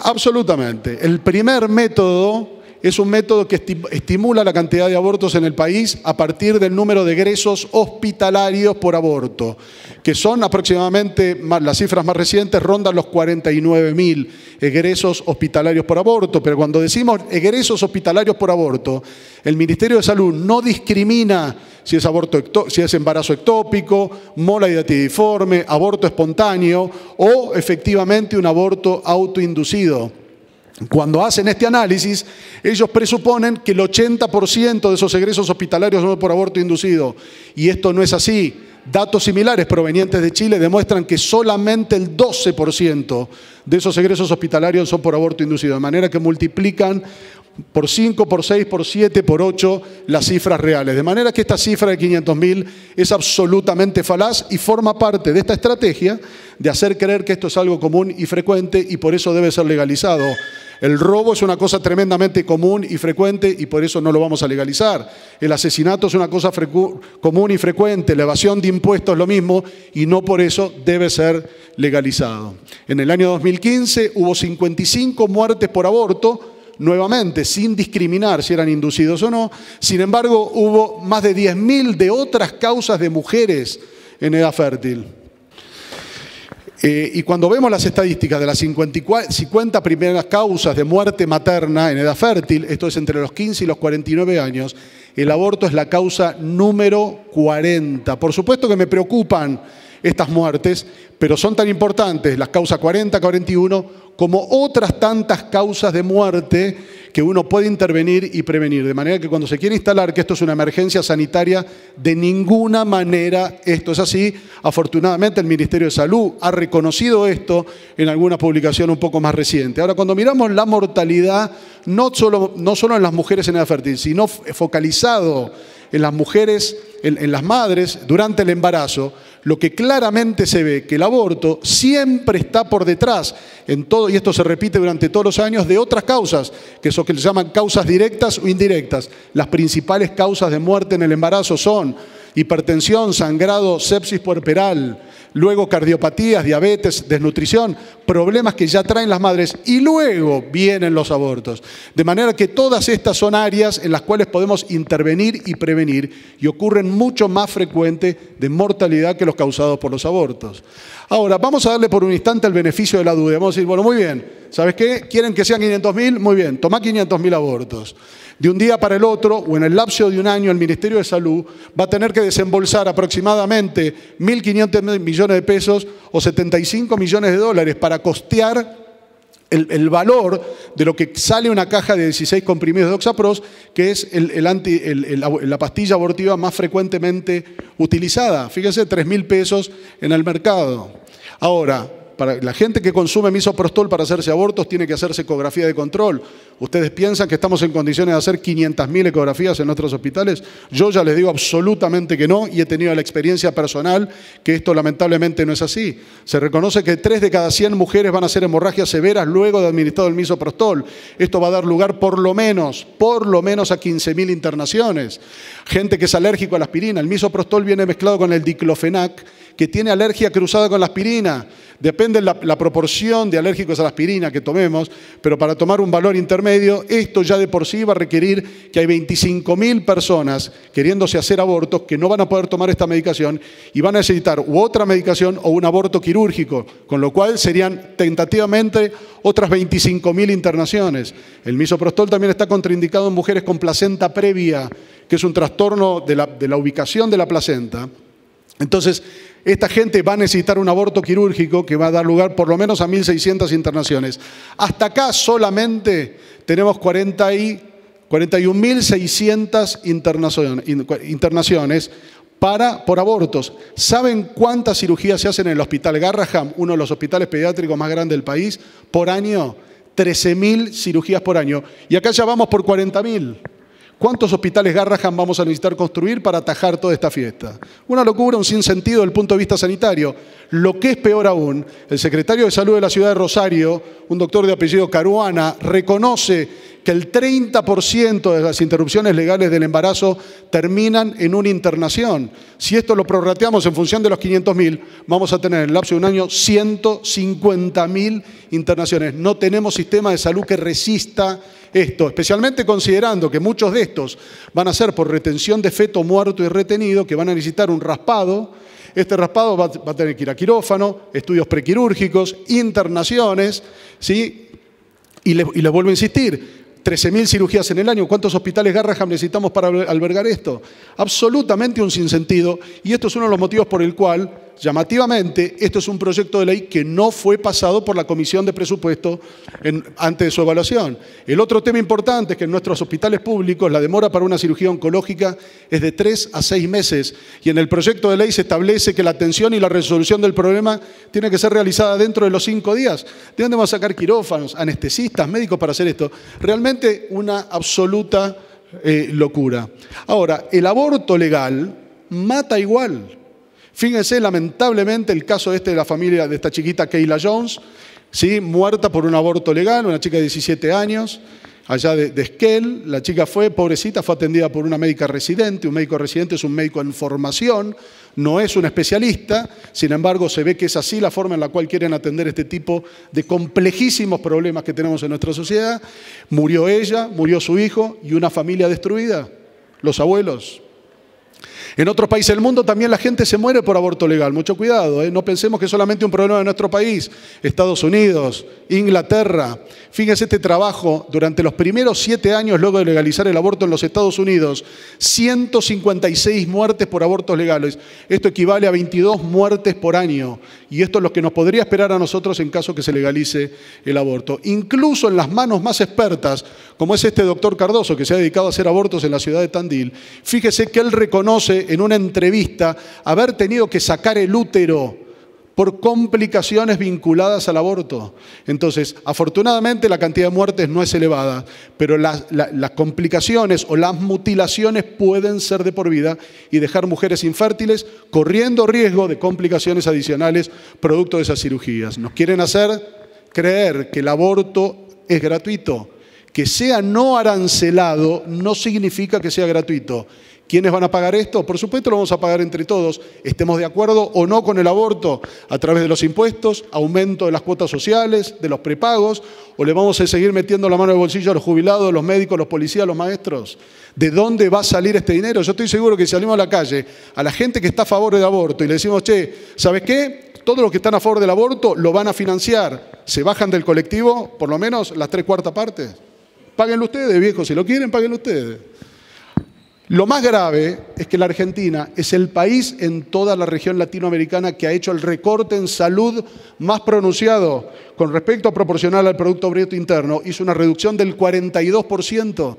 Absolutamente. El primer método es un método que estimula la cantidad de abortos en el país a partir del número de egresos hospitalarios por aborto, que son aproximadamente, las cifras más recientes rondan los 49.000 egresos hospitalarios por aborto. Pero cuando decimos egresos hospitalarios por aborto, el Ministerio de Salud no discrimina si es embarazo ectópico, mola hidatidiforme, aborto espontáneo o efectivamente un aborto autoinducido. Cuando hacen este análisis, ellos presuponen que el 80% de esos egresos hospitalarios son por aborto inducido. Y esto no es así. Datos similares provenientes de Chile demuestran que solamente el 12% de esos egresos hospitalarios son por aborto inducido. De manera que multiplican por 5, por 6, por 7, por 8 las cifras reales. De manera que esta cifra de 500.000 es absolutamente falaz y forma parte de esta estrategia de hacer creer que esto es algo común y frecuente y por eso debe ser legalizado. El robo es una cosa tremendamente común y frecuente y por eso no lo vamos a legalizar. El asesinato es una cosa común y frecuente, la evasión de impuestos es lo mismo y no por eso debe ser legalizado. En el año 2015 hubo 55 muertes por aborto, nuevamente, sin discriminar si eran inducidos o no. Sin embargo, hubo más de 10.000 de otras causas de mujeres en edad fértil. Y cuando vemos las estadísticas de las 50 primeras causas de muerte materna en edad fértil, esto es entre los 15 y los 49 años, el aborto es la causa número 40. Por supuesto que me preocupan estas muertes, pero son tan importantes las causas 40, 41, como otras tantas causas de muerte que uno puede intervenir y prevenir. De manera que cuando se quiere instalar que esto es una emergencia sanitaria, de ninguna manera esto es así. Afortunadamente el Ministerio de Salud ha reconocido esto en alguna publicación un poco más reciente. Ahora, cuando miramos la mortalidad, no solo en las mujeres en edad fértil, sino focalizado en las mujeres, en las madres durante el embarazo, lo que claramente se ve que el aborto siempre está por detrás en todo, y esto se repite durante todos los años, de otras causas, que son que se llaman causas directas o indirectas. Las principales causas de muerte en el embarazo son hipertensión, sangrado, sepsis puerperal, luego cardiopatías, diabetes, desnutrición, problemas que ya traen las madres y luego vienen los abortos. De manera que todas estas son áreas en las cuales podemos intervenir y prevenir y ocurren mucho más frecuente de mortalidad que los causados por los abortos. Ahora, vamos a darle por un instante el beneficio de la duda. Vamos a decir, bueno, muy bien, ¿sabes qué? ¿Quieren que sean 500.000? Muy bien, tomá 500.000 abortos. De un día para el otro, o en el lapso de un año, el Ministerio de Salud va a tener que desembolsar aproximadamente 1.500 millones de pesos o 75 millones de dólares para costear el valor de lo que sale una caja de 16 comprimidos de Oxapros, que es la pastilla abortiva más frecuentemente utilizada. Fíjense, 3.000 pesos en el mercado. Ahora, la gente que consume misoprostol para hacerse abortos tiene que hacerse ecografía de control. ¿Ustedes piensan que estamos en condiciones de hacer 500.000 ecografías en nuestros hospitales? Yo ya les digo absolutamente que no, y he tenido la experiencia personal que esto lamentablemente no es así. Se reconoce que 3 de cada 100 mujeres van a hacer hemorragias severas luego de administrado el misoprostol. Esto va a dar lugar por lo menos a 15.000 internaciones. Gente que es alérgico a la aspirina. El misoprostol viene mezclado con el diclofenac, que tiene alergia cruzada con la aspirina. Depende la proporción de alérgicos a la aspirina que tomemos, pero para tomar un valor intermedio, esto ya de por sí va a requerir que hay 25.000 personas queriéndose hacer abortos que no van a poder tomar esta medicación y van a necesitar u otra medicación o un aborto quirúrgico, con lo cual serían tentativamente otras 25.000 internaciones. El misoprostol también está contraindicado en mujeres con placenta previa, que es un trastorno de la ubicación de la placenta. Entonces, esta gente va a necesitar un aborto quirúrgico que va a dar lugar por lo menos a 1.600 internaciones. Hasta acá solamente tenemos 41.600 internaciones por abortos. ¿Saben cuántas cirugías se hacen en el Hospital Garraham, uno de los hospitales pediátricos más grandes del país, por año? 13.000 cirugías por año. Y acá ya vamos por 40.000. ¿Cuántos hospitales Garraham vamos a necesitar construir para atajar toda esta fiesta? Una locura, un sinsentido desde el punto de vista sanitario. Lo que es peor aún, el secretario de Salud de la ciudad de Rosario, un doctor de apellido Caruana, reconoce que el 30% de las interrupciones legales del embarazo terminan en una internación. Si esto lo prorrateamos en función de los 500.000, vamos a tener en el lapso de un año 150.000 internaciones. No tenemos sistema de salud que resista esto, especialmente considerando que muchos de estos van a ser por retención de feto muerto y retenido, que van a necesitar un raspado. Este raspado va a tener que ir a quirófano, estudios prequirúrgicos, internaciones, ¿sí? Y les vuelvo a insistir, 13.000 cirugías en el año. ¿Cuántos hospitales Garraham necesitamos para albergar esto? Absolutamente un sinsentido. Y esto es uno de los motivos por el cual, llamativamente, esto es un proyecto de ley que no fue pasado por la Comisión de Presupuesto antes de su evaluación. El otro tema importante es que en nuestros hospitales públicos la demora para una cirugía oncológica es de 3 a 6 meses. Y en el proyecto de ley se establece que la atención y la resolución del problema tiene que ser realizada dentro de los 5 días. ¿De dónde vamos a sacar quirófanos, anestesistas, médicos para hacer esto? Realmente una absoluta locura. Ahora, el aborto legal mata igual. Fíjense, lamentablemente, el caso de la familia de esta chiquita Kayla Jones, ¿sí? Muerta por un aborto legal, una chica de 17 años, allá de Esquel. La chica pobrecita, fue atendida por una médica residente. Un médico residente es un médico en formación, no es un especialista. Sin embargo, se ve que es así la forma en la cual quieren atender este tipo de complejísimos problemas que tenemos en nuestra sociedad. Murió ella, murió su hijo y una familia destruida, los abuelos. En otros países del mundo también la gente se muere por aborto legal. Mucho cuidado, ¿eh? No pensemos que es solamente un problema de nuestro país. Estados Unidos, Inglaterra. Fíjense este trabajo. Durante los primeros 7 años luego de legalizar el aborto en los Estados Unidos, 156 muertes por abortos legales. Esto equivale a 22 muertes por año. Y esto es lo que nos podría esperar a nosotros en caso que se legalice el aborto. Incluso en las manos más expertas, como es este doctor Cardoso, que se ha dedicado a hacer abortos en la ciudad de Tandil, fíjese que él reconoce en una entrevista haber tenido que sacar el útero por complicaciones vinculadas al aborto. Entonces, afortunadamente la cantidad de muertes no es elevada, pero las complicaciones o las mutilaciones pueden ser de por vida y dejar mujeres infértiles corriendo riesgo de complicaciones adicionales producto de esas cirugías. Nos quieren hacer creer que el aborto es gratuito. Que sea no arancelado no significa que sea gratuito. ¿Quiénes van a pagar esto? Por supuesto lo vamos a pagar entre todos, estemos de acuerdo o no con el aborto, a través de los impuestos, aumento de las cuotas sociales, de los prepagos, o le vamos a seguir metiendo la mano en el bolsillo a los jubilados, los médicos, los policías, los maestros. ¿De dónde va a salir este dinero? Yo estoy seguro que si salimos a la calle a la gente que está a favor del aborto y le decimos, che, ¿sabes qué? Todos los que están a favor del aborto lo van a financiar. ¿Se bajan del colectivo por lo menos las 3/4 partes? Páguenlo ustedes, viejos, si lo quieren, páguenlo ustedes. Lo más grave es que la Argentina es el país en toda la región latinoamericana que ha hecho el recorte en salud más pronunciado con respecto a proporcional al Producto Bruto Interno. Hizo una reducción del 42%.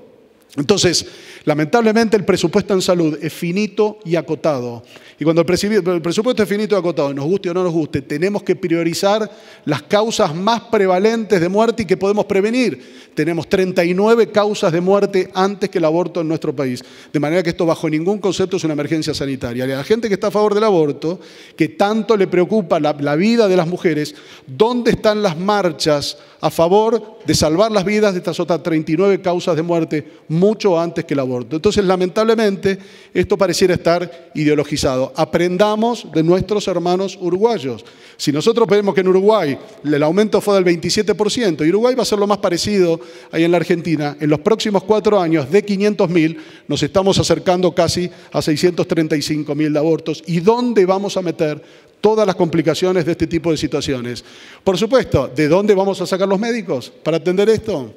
Entonces, lamentablemente el presupuesto en salud es finito y acotado. Y cuando el presupuesto es finito y acotado, nos guste o no nos guste, tenemos que priorizar las causas más prevalentes de muerte y que podemos prevenir. Tenemos 39 causas de muerte antes que el aborto en nuestro país. De manera que esto bajo ningún concepto es una emergencia sanitaria. Y a la gente que está a favor del aborto, que tanto le preocupa la vida de las mujeres, ¿dónde están las marchas a favor de salvar las vidas de estas otras 39 causas de muerte mucho antes que el aborto? Entonces, lamentablemente, esto pareciera estar ideologizado. Aprendamos de nuestros hermanos uruguayos. Si nosotros vemos que en Uruguay el aumento fue del 27%, y Uruguay va a ser lo más parecido ahí en la Argentina, en los próximos 4 años de 500.000 nos estamos acercando casi a 635.000 de abortos. ¿Y dónde vamos a meter todas las complicaciones de este tipo de situaciones? Por supuesto, ¿de dónde vamos a sacar los médicos para atender esto?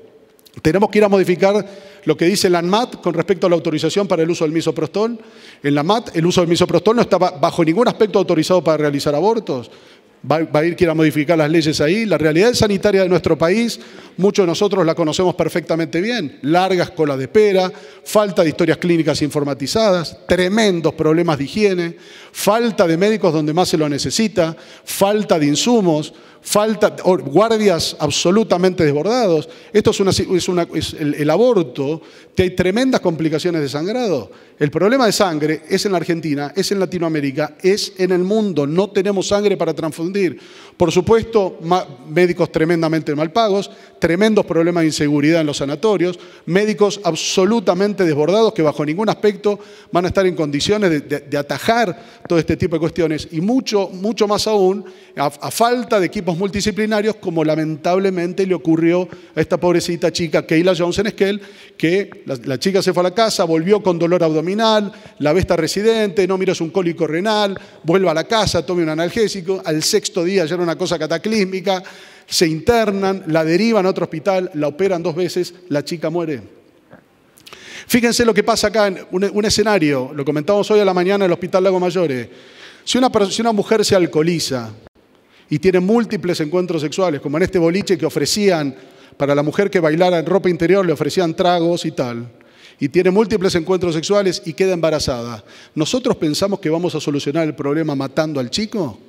Tenemos que ir a modificar lo que dice la ANMAT con respecto a la autorización para el uso del misoprostol. En la ANMAT el uso del misoprostol no está bajo ningún aspecto autorizado para realizar abortos. Va a ir que ir a modificar las leyes ahí. La realidad sanitaria de nuestro país, muchos de nosotros la conocemos perfectamente bien. Largas colas de espera, falta de historias clínicas informatizadas, tremendos problemas de higiene, falta de médicos donde más se lo necesita, falta de insumos, guardias absolutamente desbordados. Esto es el aborto, que hay tremendas complicaciones de sangrado. El problema de sangre es en la Argentina, es en Latinoamérica, es en el mundo. No tenemos sangre para transfundir. Por supuesto, médicos tremendamente mal pagos, tremendos problemas de inseguridad en los sanatorios, médicos absolutamente desbordados que bajo ningún aspecto van a estar en condiciones de atajar todo este tipo de cuestiones y mucho más aún a falta de equipos multidisciplinarios, como lamentablemente le ocurrió a esta pobrecita chica Kayla Johnson Esquel, que la chica se fue a la casa, volvió con dolor abdominal, la ve esta residente, no, mira, es un cólico renal, vuelve a la casa, tome un analgésico, al 6º día ya era una cosa cataclísmica, se internan, la derivan a otro hospital, la operan 2 veces, la chica muere. Fíjense lo que pasa acá en un escenario, lo comentamos hoy a la mañana en el Hospital Lago Mayores. Si una mujer se alcoholiza y tiene múltiples encuentros sexuales, como en este boliche que ofrecían para la mujer que bailara en ropa interior, le ofrecían tragos y tal, y tiene múltiples encuentros sexuales y queda embarazada, ¿nosotros pensamos que vamos a solucionar el problema matando al chico?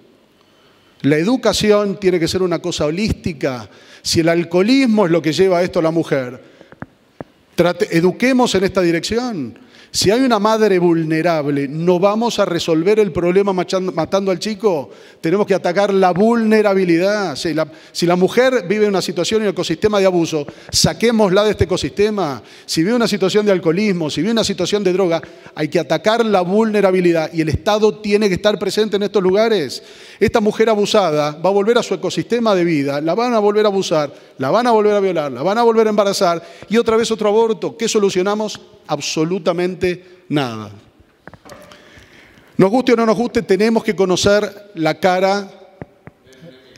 La educación tiene que ser una cosa holística. Si el alcoholismo es lo que lleva a esto a la mujer, eduquemos en esta dirección. Si hay una madre vulnerable, no vamos a resolver el problema matando al chico. Tenemos que atacar la vulnerabilidad. Si la mujer vive una situación en el ecosistema de abuso, saquémosla de este ecosistema. Si vive una situación de alcoholismo, si vive una situación de droga, hay que atacar la vulnerabilidad y el Estado tiene que estar presente en estos lugares. Esta mujer abusada va a volver a su ecosistema de vida, la van a volver a abusar, la van a volver a violar, la van a volver a embarazar y otra vez otro aborto. ¿Qué solucionamos? Absolutamente nada. Nos guste o no nos guste, tenemos que conocer la cara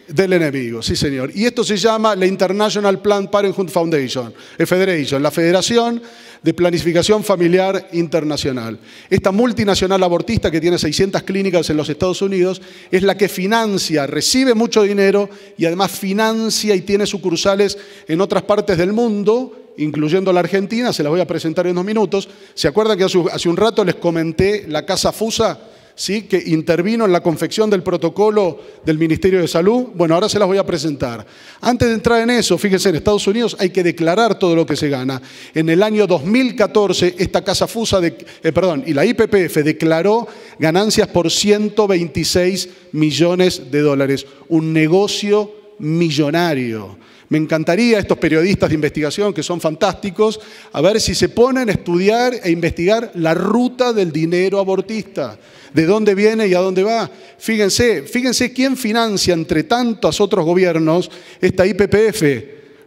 del enemigo, sí señor. Y esto se llama la International Planned Parenthood Foundation, Federation, la Federación de Planificación Familiar Internacional. Esta multinacional abortista que tiene 600 clínicas en los Estados Unidos es la que financia, recibe mucho dinero y además financia y tiene sucursales en otras partes del mundo, incluyendo la Argentina. Se las voy a presentar en unos minutos. ¿Se acuerdan que hace un rato les comenté la Casa Fusa? ¿Sí? Que intervino en la confección del protocolo del Ministerio de Salud. Bueno, ahora se las voy a presentar. Antes de entrar en eso, fíjense, en Estados Unidos hay que declarar todo lo que se gana. En el año 2014, esta Casa Fusa, y la IPPF declaró ganancias por 126 millones de dólares. Un negocio millonario. Me encantaría estos periodistas de investigación, que son fantásticos, a ver si se ponen a estudiar e investigar la ruta del dinero abortista. ¿De dónde viene y a dónde va? Fíjense quién financia entre tantos otros gobiernos esta IPPF.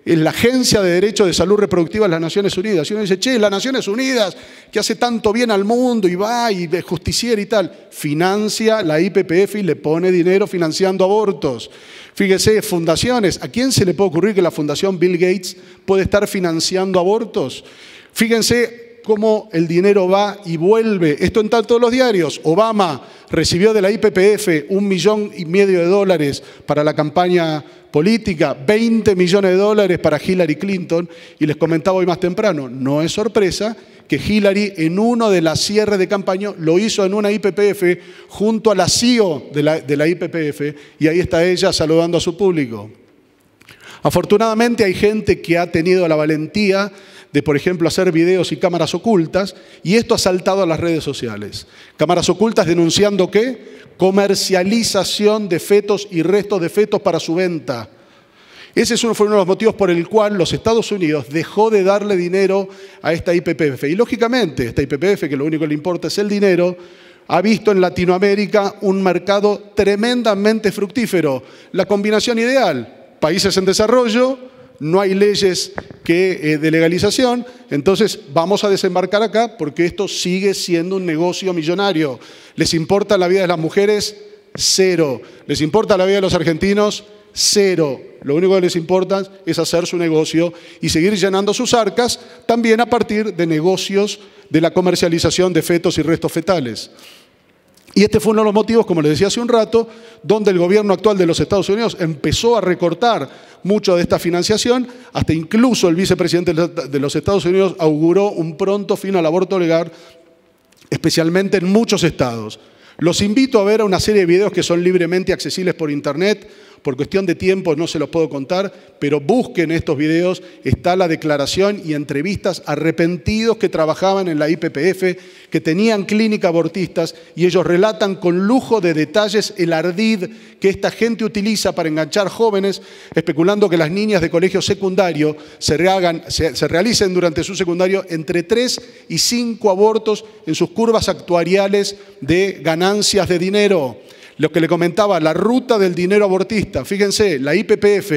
Es la Agencia de Derecho de Salud Reproductiva de las Naciones Unidas. Y uno dice, che, las Naciones Unidas, que hace tanto bien al mundo y va y es justiciera y tal, financia la IPPF y le pone dinero financiando abortos. Fíjese, fundaciones. ¿A quién se le puede ocurrir que la Fundación Bill Gates puede estar financiando abortos? Fíjense, cómo el dinero va y vuelve. Esto está en todos los diarios. Obama recibió de la YPF $1,5 millones para la campaña política, $20 millones para Hillary Clinton. Y les comentaba hoy más temprano, no es sorpresa que Hillary en uno de las cierres de campaña lo hizo en una YPF junto a la CEO de la YPF, y ahí está ella saludando a su público. Afortunadamente hay gente que ha tenido la valentía de, por ejemplo, hacer videos y cámaras ocultas, y esto ha saltado a las redes sociales. Cámaras ocultas denunciando ¿qué? Comercialización de fetos y restos de fetos para su venta. Ese fue uno de los motivos por el cual los Estados Unidos dejó de darle dinero a esta YPF. Y lógicamente, esta YPF, que lo único que le importa es el dinero, ha visto en Latinoamérica un mercado tremendamente fructífero. La combinación ideal. Países en desarrollo, no hay leyes de legalización, entonces vamos a desembarcar acá porque esto sigue siendo un negocio millonario. ¿Les importa la vida de las mujeres? Cero. ¿Les importa la vida de los argentinos? Cero. Lo único que les importa es hacer su negocio y seguir llenando sus arcas, también a partir de negocios de la comercialización de fetos y restos fetales. Y este fue uno de los motivos, como les decía hace un rato, donde el gobierno actual de los Estados Unidos empezó a recortar mucho de esta financiación, hasta incluso el vicepresidente de los Estados Unidos auguró un pronto fin al aborto legal, especialmente en muchos estados. Los invito a ver una serie de videos que son libremente accesibles por internet. Por cuestión de tiempo no se los puedo contar, pero busquen estos videos. Está la declaración y entrevistas a arrepentidos que trabajaban en la YPF, que tenían clínica abortistas, y ellos relatan con lujo de detalles el ardid que esta gente utiliza para enganchar jóvenes, especulando que las niñas de colegio secundario se realicen durante su secundario entre 3 y 5 abortos en sus curvas actuariales de ganancias de dinero. Lo que le comentaba, la ruta del dinero abortista. Fíjense, la YPF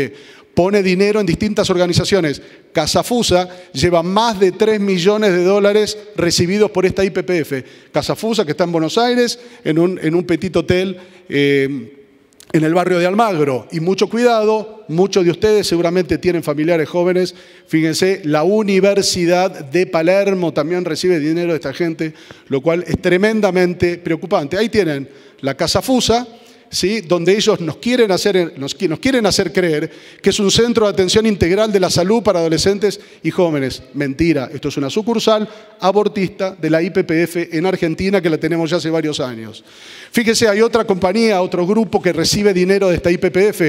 pone dinero en distintas organizaciones. Casafusa lleva más de $3 millones recibidos por esta YPF. Casafusa, que está en Buenos Aires, en un petit hotel en el barrio de Almagro. Y mucho cuidado, muchos de ustedes seguramente tienen familiares jóvenes. Fíjense, la Universidad de Palermo también recibe dinero de esta gente, lo cual es tremendamente preocupante. Ahí tienen la Casafusa, ¿sí? Donde ellos nos quieren hacer creer que es un centro de atención integral de la salud para adolescentes y jóvenes. Mentira, esto es una sucursal abortista de la YPF en Argentina, que la tenemos ya hace varios años. Fíjese, hay otra compañía, otro grupo que recibe dinero de esta YPF,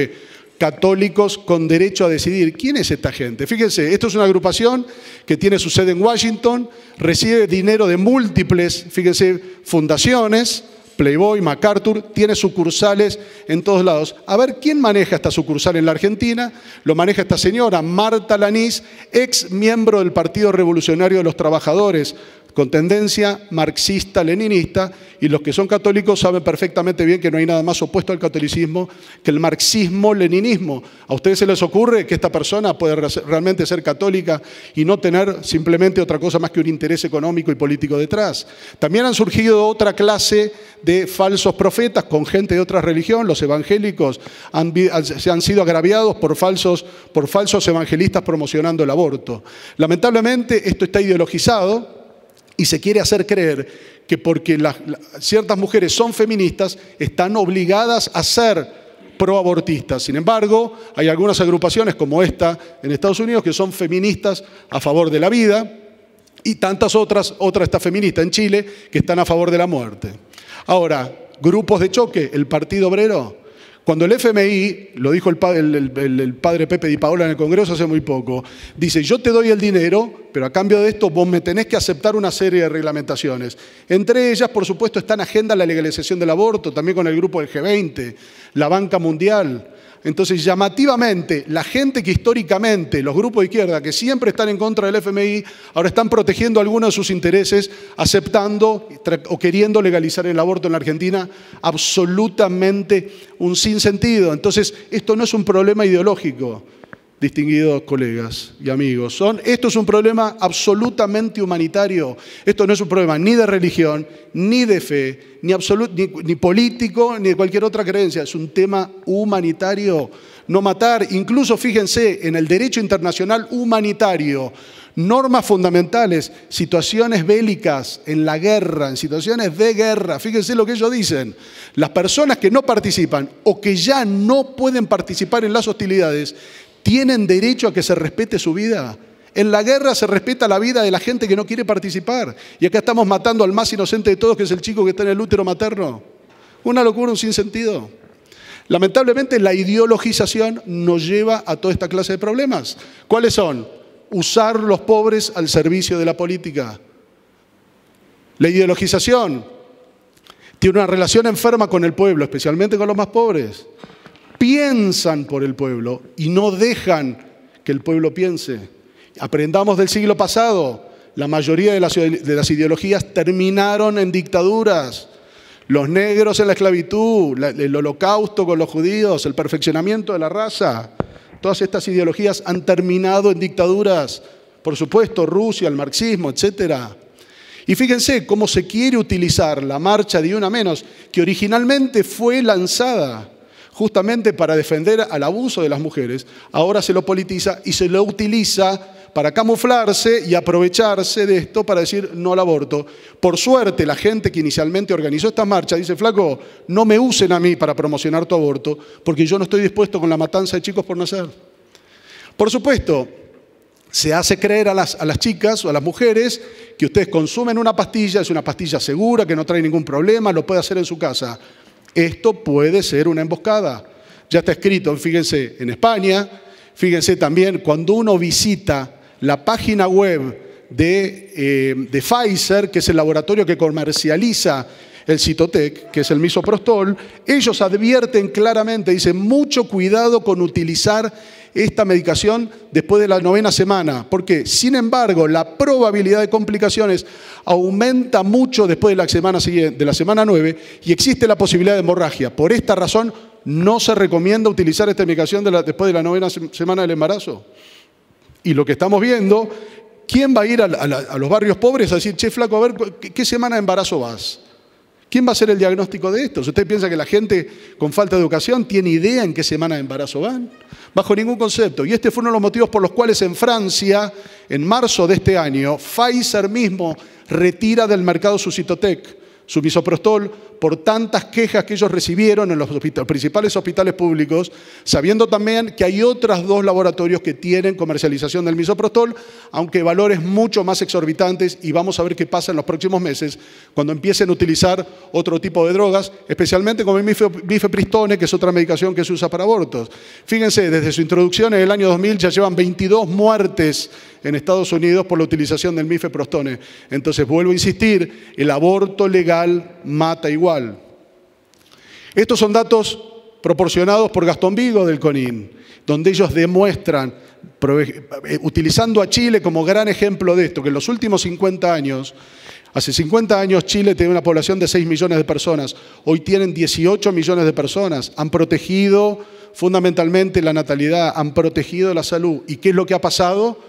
Católicos con Derecho a Decidir. ¿Quién es esta gente? Fíjense, esto es una agrupación que tiene su sede en Washington, recibe dinero de múltiples, fíjense, fundaciones, Playboy, MacArthur, tiene sucursales en todos lados. A ver, ¿quién maneja esta sucursal en la Argentina? Lo maneja esta señora, Marta Lanís, ex miembro del Partido Revolucionario de los Trabajadores, con tendencia marxista-leninista, y los que son católicos saben perfectamente bien que no hay nada más opuesto al catolicismo que el marxismo-leninismo. ¿A ustedes se les ocurre que esta persona puede realmente ser católica y no tener simplemente otra cosa más que un interés económico y político detrás? También han surgido otra clase de falsos profetas con gente de otra religión. Los evangélicos se han sido agraviados por falsos evangelistas promocionando el aborto. Lamentablemente esto está ideologizado y se quiere hacer creer que porque ciertas mujeres son feministas, están obligadas a ser proabortistas. Sin embargo, hay algunas agrupaciones como esta en Estados Unidos que son feministas a favor de la vida, y tantas otras esta feminista en Chile, que están a favor de la muerte. Ahora, grupos de choque, el Partido Obrero. Cuando el FMI, lo dijo el padre Pepe Di Paola en el Congreso hace muy poco, dice, yo te doy el dinero, pero a cambio de esto vos me tenés que aceptar una serie de reglamentaciones. Entre ellas, por supuesto, está en agenda la legalización del aborto, también con el grupo del G20, la Banca Mundial. Entonces, llamativamente, la gente que históricamente, los grupos de izquierda que siempre están en contra del FMI, ahora están protegiendo algunos de sus intereses, aceptando o queriendo legalizar el aborto en la Argentina, absolutamente un sinsentido. Entonces, esto no es un problema ideológico, distinguidos colegas y amigos. Esto es un problema absolutamente humanitario. Esto no es un problema ni de religión, ni de fe, ni político, ni de cualquier otra creencia. Es un tema humanitario. No matar, incluso fíjense, en el derecho internacional humanitario, normas fundamentales, situaciones bélicas, en la guerra, en situaciones de guerra. Fíjense lo que ellos dicen. Las personas que no participan o que ya no pueden participar en las hostilidades tienen derecho a que se respete su vida. En la guerra se respeta la vida de la gente que no quiere participar. Y acá estamos matando al más inocente de todos, que es el chico que está en el útero materno. Una locura, un sinsentido. Lamentablemente la ideologización nos lleva a toda esta clase de problemas. ¿Cuáles son? Usar los pobres al servicio de la política. La ideologización tiene una relación enferma con el pueblo, especialmente con los más pobres. Piensan por el pueblo y no dejan que el pueblo piense. Aprendamos del siglo pasado. La mayoría de las ideologías terminaron en dictaduras. Los negros en la esclavitud, el holocausto con los judíos, el perfeccionamiento de la raza. Todas estas ideologías han terminado en dictaduras. Por supuesto, Rusia, el marxismo, etc. Y fíjense cómo se quiere utilizar la marcha de Una Menos, que originalmente fue lanzada justamente para defender al abuso de las mujeres. Ahora se lo politiza y se lo utiliza para camuflarse y aprovecharse de esto para decir no al aborto. Por suerte, la gente que inicialmente organizó esta marcha dice, flaco, no me usen a mí para promocionar tu aborto, porque yo no estoy dispuesto con la matanza de chicos por nacer. Por supuesto, se hace creer a las chicas o a las mujeres que ustedes consumen una pastilla, es una pastilla segura, que no trae ningún problema, lo puede hacer en su casa. Esto puede ser una emboscada. Ya está escrito, fíjense, en España, fíjense también cuando uno visita la página web de Pfizer, que es el laboratorio que comercializa el Cytotec, que es el misoprostol, ellos advierten claramente, dicen, mucho cuidado con utilizar esta medicación después de la 9ª semana, porque, sin embargo, la probabilidad de complicaciones aumenta mucho después de la semana siguiente, de la semana 9, y existe la posibilidad de hemorragia. Por esta razón, no se recomienda utilizar esta medicación después de la 9ª semana del embarazo. Y lo que estamos viendo, ¿quién va a ir a los barrios pobres a decir, che, flaco, a ver, ¿qué semana de embarazo vas? ¿Quién va a hacer el diagnóstico de esto? ¿Usted piensa que la gente con falta de educación tiene idea en qué semana de embarazo van? Bajo ningún concepto. Y este fue uno de los motivos por los cuales en Francia, en marzo de este año, Pfizer mismo retira del mercado su Cytotec, su misoprostol, por tantas quejas que ellos recibieron en los principales hospitales públicos, sabiendo también que hay otros 2 laboratorios que tienen comercialización del misoprostol, aunque valores mucho más exorbitantes, y vamos a ver qué pasa en los próximos meses cuando empiecen a utilizar otro tipo de drogas, especialmente como el mifepristone, que es otra medicación que se usa para abortos. Fíjense, desde su introducción en el año 2000 ya llevan 22 muertes en Estados Unidos por la utilización del mifepristone. Entonces, vuelvo a insistir, el aborto legal mata igual. Estos son datos proporcionados por Gastón Vigo del CONIN, donde ellos demuestran, utilizando a Chile como gran ejemplo de esto, que en los últimos 50 años, hace 50 años Chile tenía una población de 6 millones de personas, hoy tienen 18 millones de personas, han protegido fundamentalmente la natalidad, han protegido la salud. ¿Y qué es lo que ha pasado?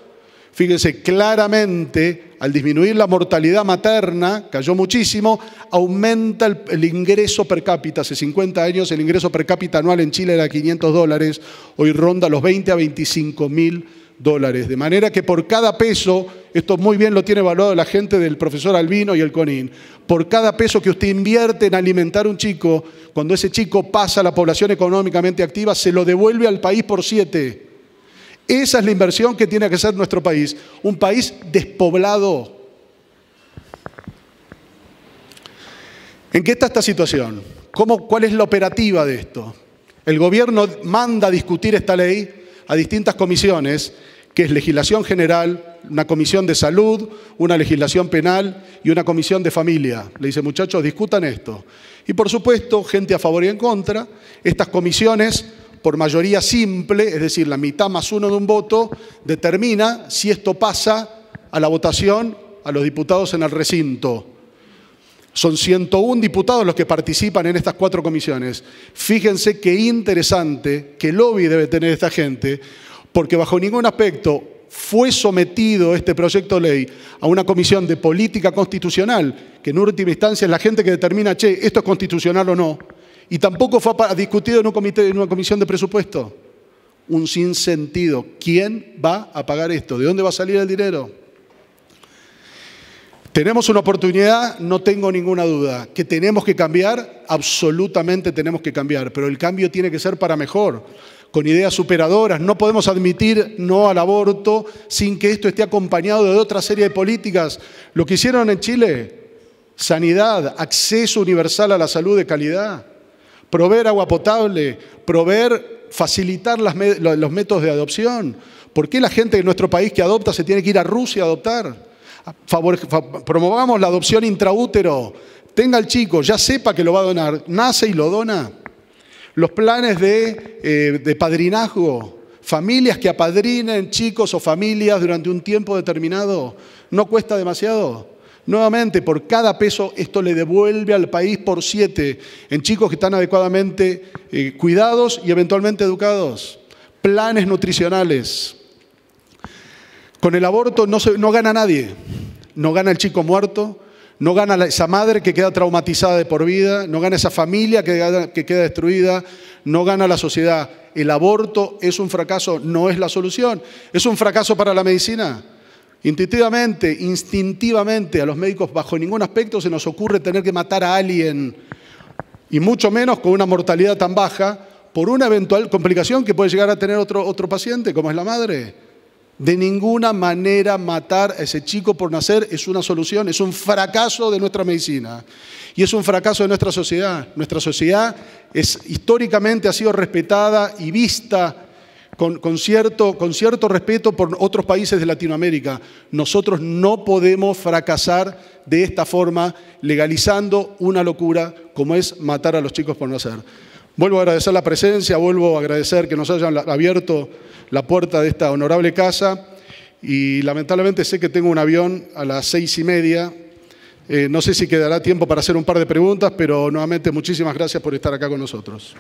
Fíjense, claramente, al disminuir la mortalidad materna, cayó muchísimo, aumenta el ingreso per cápita. Hace 50 años el ingreso per cápita anual en Chile era $500, hoy ronda los 20 a 25.000 dólares. De manera que por cada peso, esto muy bien lo tiene evaluado la gente del profesor Albino y el CONIN, por cada peso que usted invierte en alimentar a un chico, cuando ese chico pasa a la población económicamente activa, se lo devuelve al país por 7. Esa es la inversión que tiene que hacer nuestro país, un país despoblado. ¿En qué está esta situación? ¿Cuál es la operativa de esto? El gobierno manda a discutir esta ley a distintas comisiones, que es legislación general, una comisión de salud, una legislación penal y una comisión de familia. Le dice, muchachos, discutan esto. Y por supuesto, gente a favor y en contra, estas comisiones, por mayoría simple, es decir, la mitad más 1 de un voto, determina si esto pasa a la votación a los diputados en el recinto. Son 101 diputados los que participan en estas 4 comisiones. Fíjense qué interesante, qué lobby debe tener esta gente, porque bajo ningún aspecto fue sometido este proyecto de ley a una comisión de política constitucional, que en última instancia es la gente que determina, che, esto es constitucional o no. Y tampoco fue discutido en una comisión de presupuesto. un sinsentido. ¿Quién va a pagar esto? ¿De dónde va a salir el dinero? ¿Tenemos una oportunidad? No tengo ninguna duda. ¿Que tenemos que cambiar? Absolutamente tenemos que cambiar, pero el cambio tiene que ser para mejor, con ideas superadoras. No podemos admitir no al aborto sin que esto esté acompañado de otra serie de políticas. Lo que hicieron en Chile, sanidad, acceso universal a la salud de calidad, proveer agua potable, facilitar los métodos de adopción. ¿Por qué la gente de nuestro país que adopta se tiene que ir a Rusia a adoptar? Promovamos la adopción intraútero. Tenga el chico, ya sepa que lo va a donar, nace y lo dona. Los planes de padrinazgo, familias que apadrinen chicos o familias durante un tiempo determinado, no cuesta demasiado. Nuevamente, por cada peso esto le devuelve al país por 7 en chicos que están adecuadamente cuidados y eventualmente educados. Planes nutricionales. Con el aborto no gana nadie. No gana el chico muerto, no gana esa madre que queda traumatizada de por vida, no gana esa familia que queda destruida, no gana la sociedad. El aborto es un fracaso, no es la solución. Es un fracaso para la medicina. Instintivamente, a los médicos bajo ningún aspecto se nos ocurre tener que matar a alguien, y mucho menos con una mortalidad tan baja, por una eventual complicación que puede llegar a tener otro paciente, como es la madre. De ninguna manera matar a ese chico por nacer es una solución, es un fracaso de nuestra medicina y es un fracaso de nuestra sociedad. Nuestra sociedad históricamente ha sido respetada y vista con cierto respeto por otros países de Latinoamérica. Nosotros no podemos fracasar de esta forma, legalizando una locura como es matar a los chicos por nacer. Vuelvo a agradecer la presencia, vuelvo a agradecer que nos hayan abierto la puerta de esta honorable casa y lamentablemente sé que tengo un avión a las 6:30. No sé si quedará tiempo para hacer un par de preguntas, pero nuevamente muchísimas gracias por estar acá con nosotros.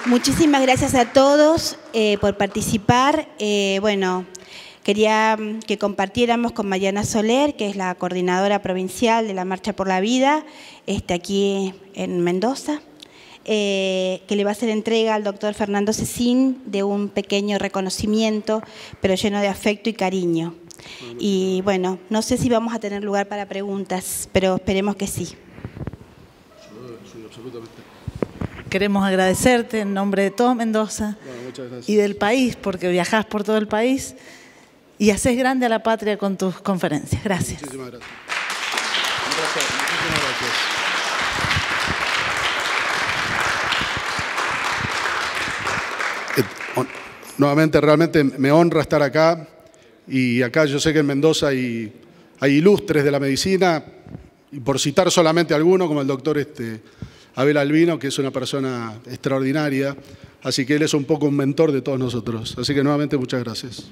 Muchísimas gracias a todos por participar. Quería que compartiéramos con Mariana Soler, que es la coordinadora provincial de la Marcha por la Vida, aquí en Mendoza, que le va a hacer entrega al doctor Fernando Cecín de un pequeño reconocimiento, pero lleno de afecto y cariño. Y bueno, no sé si vamos a tener lugar para preguntas, pero esperemos que sí. Queremos agradecerte en nombre de todo Mendoza y del país, porque viajás por todo el país y haces grande a la patria con tus conferencias. Gracias. Muchísimas gracias. Nuevamente, realmente me honra estar acá. Y acá yo sé que en Mendoza hay ilustres de la medicina, y por citar solamente alguno, como el doctor Abel Albino, que es una persona extraordinaria. Así que él es un poco un mentor de todos nosotros. Así que nuevamente muchas gracias.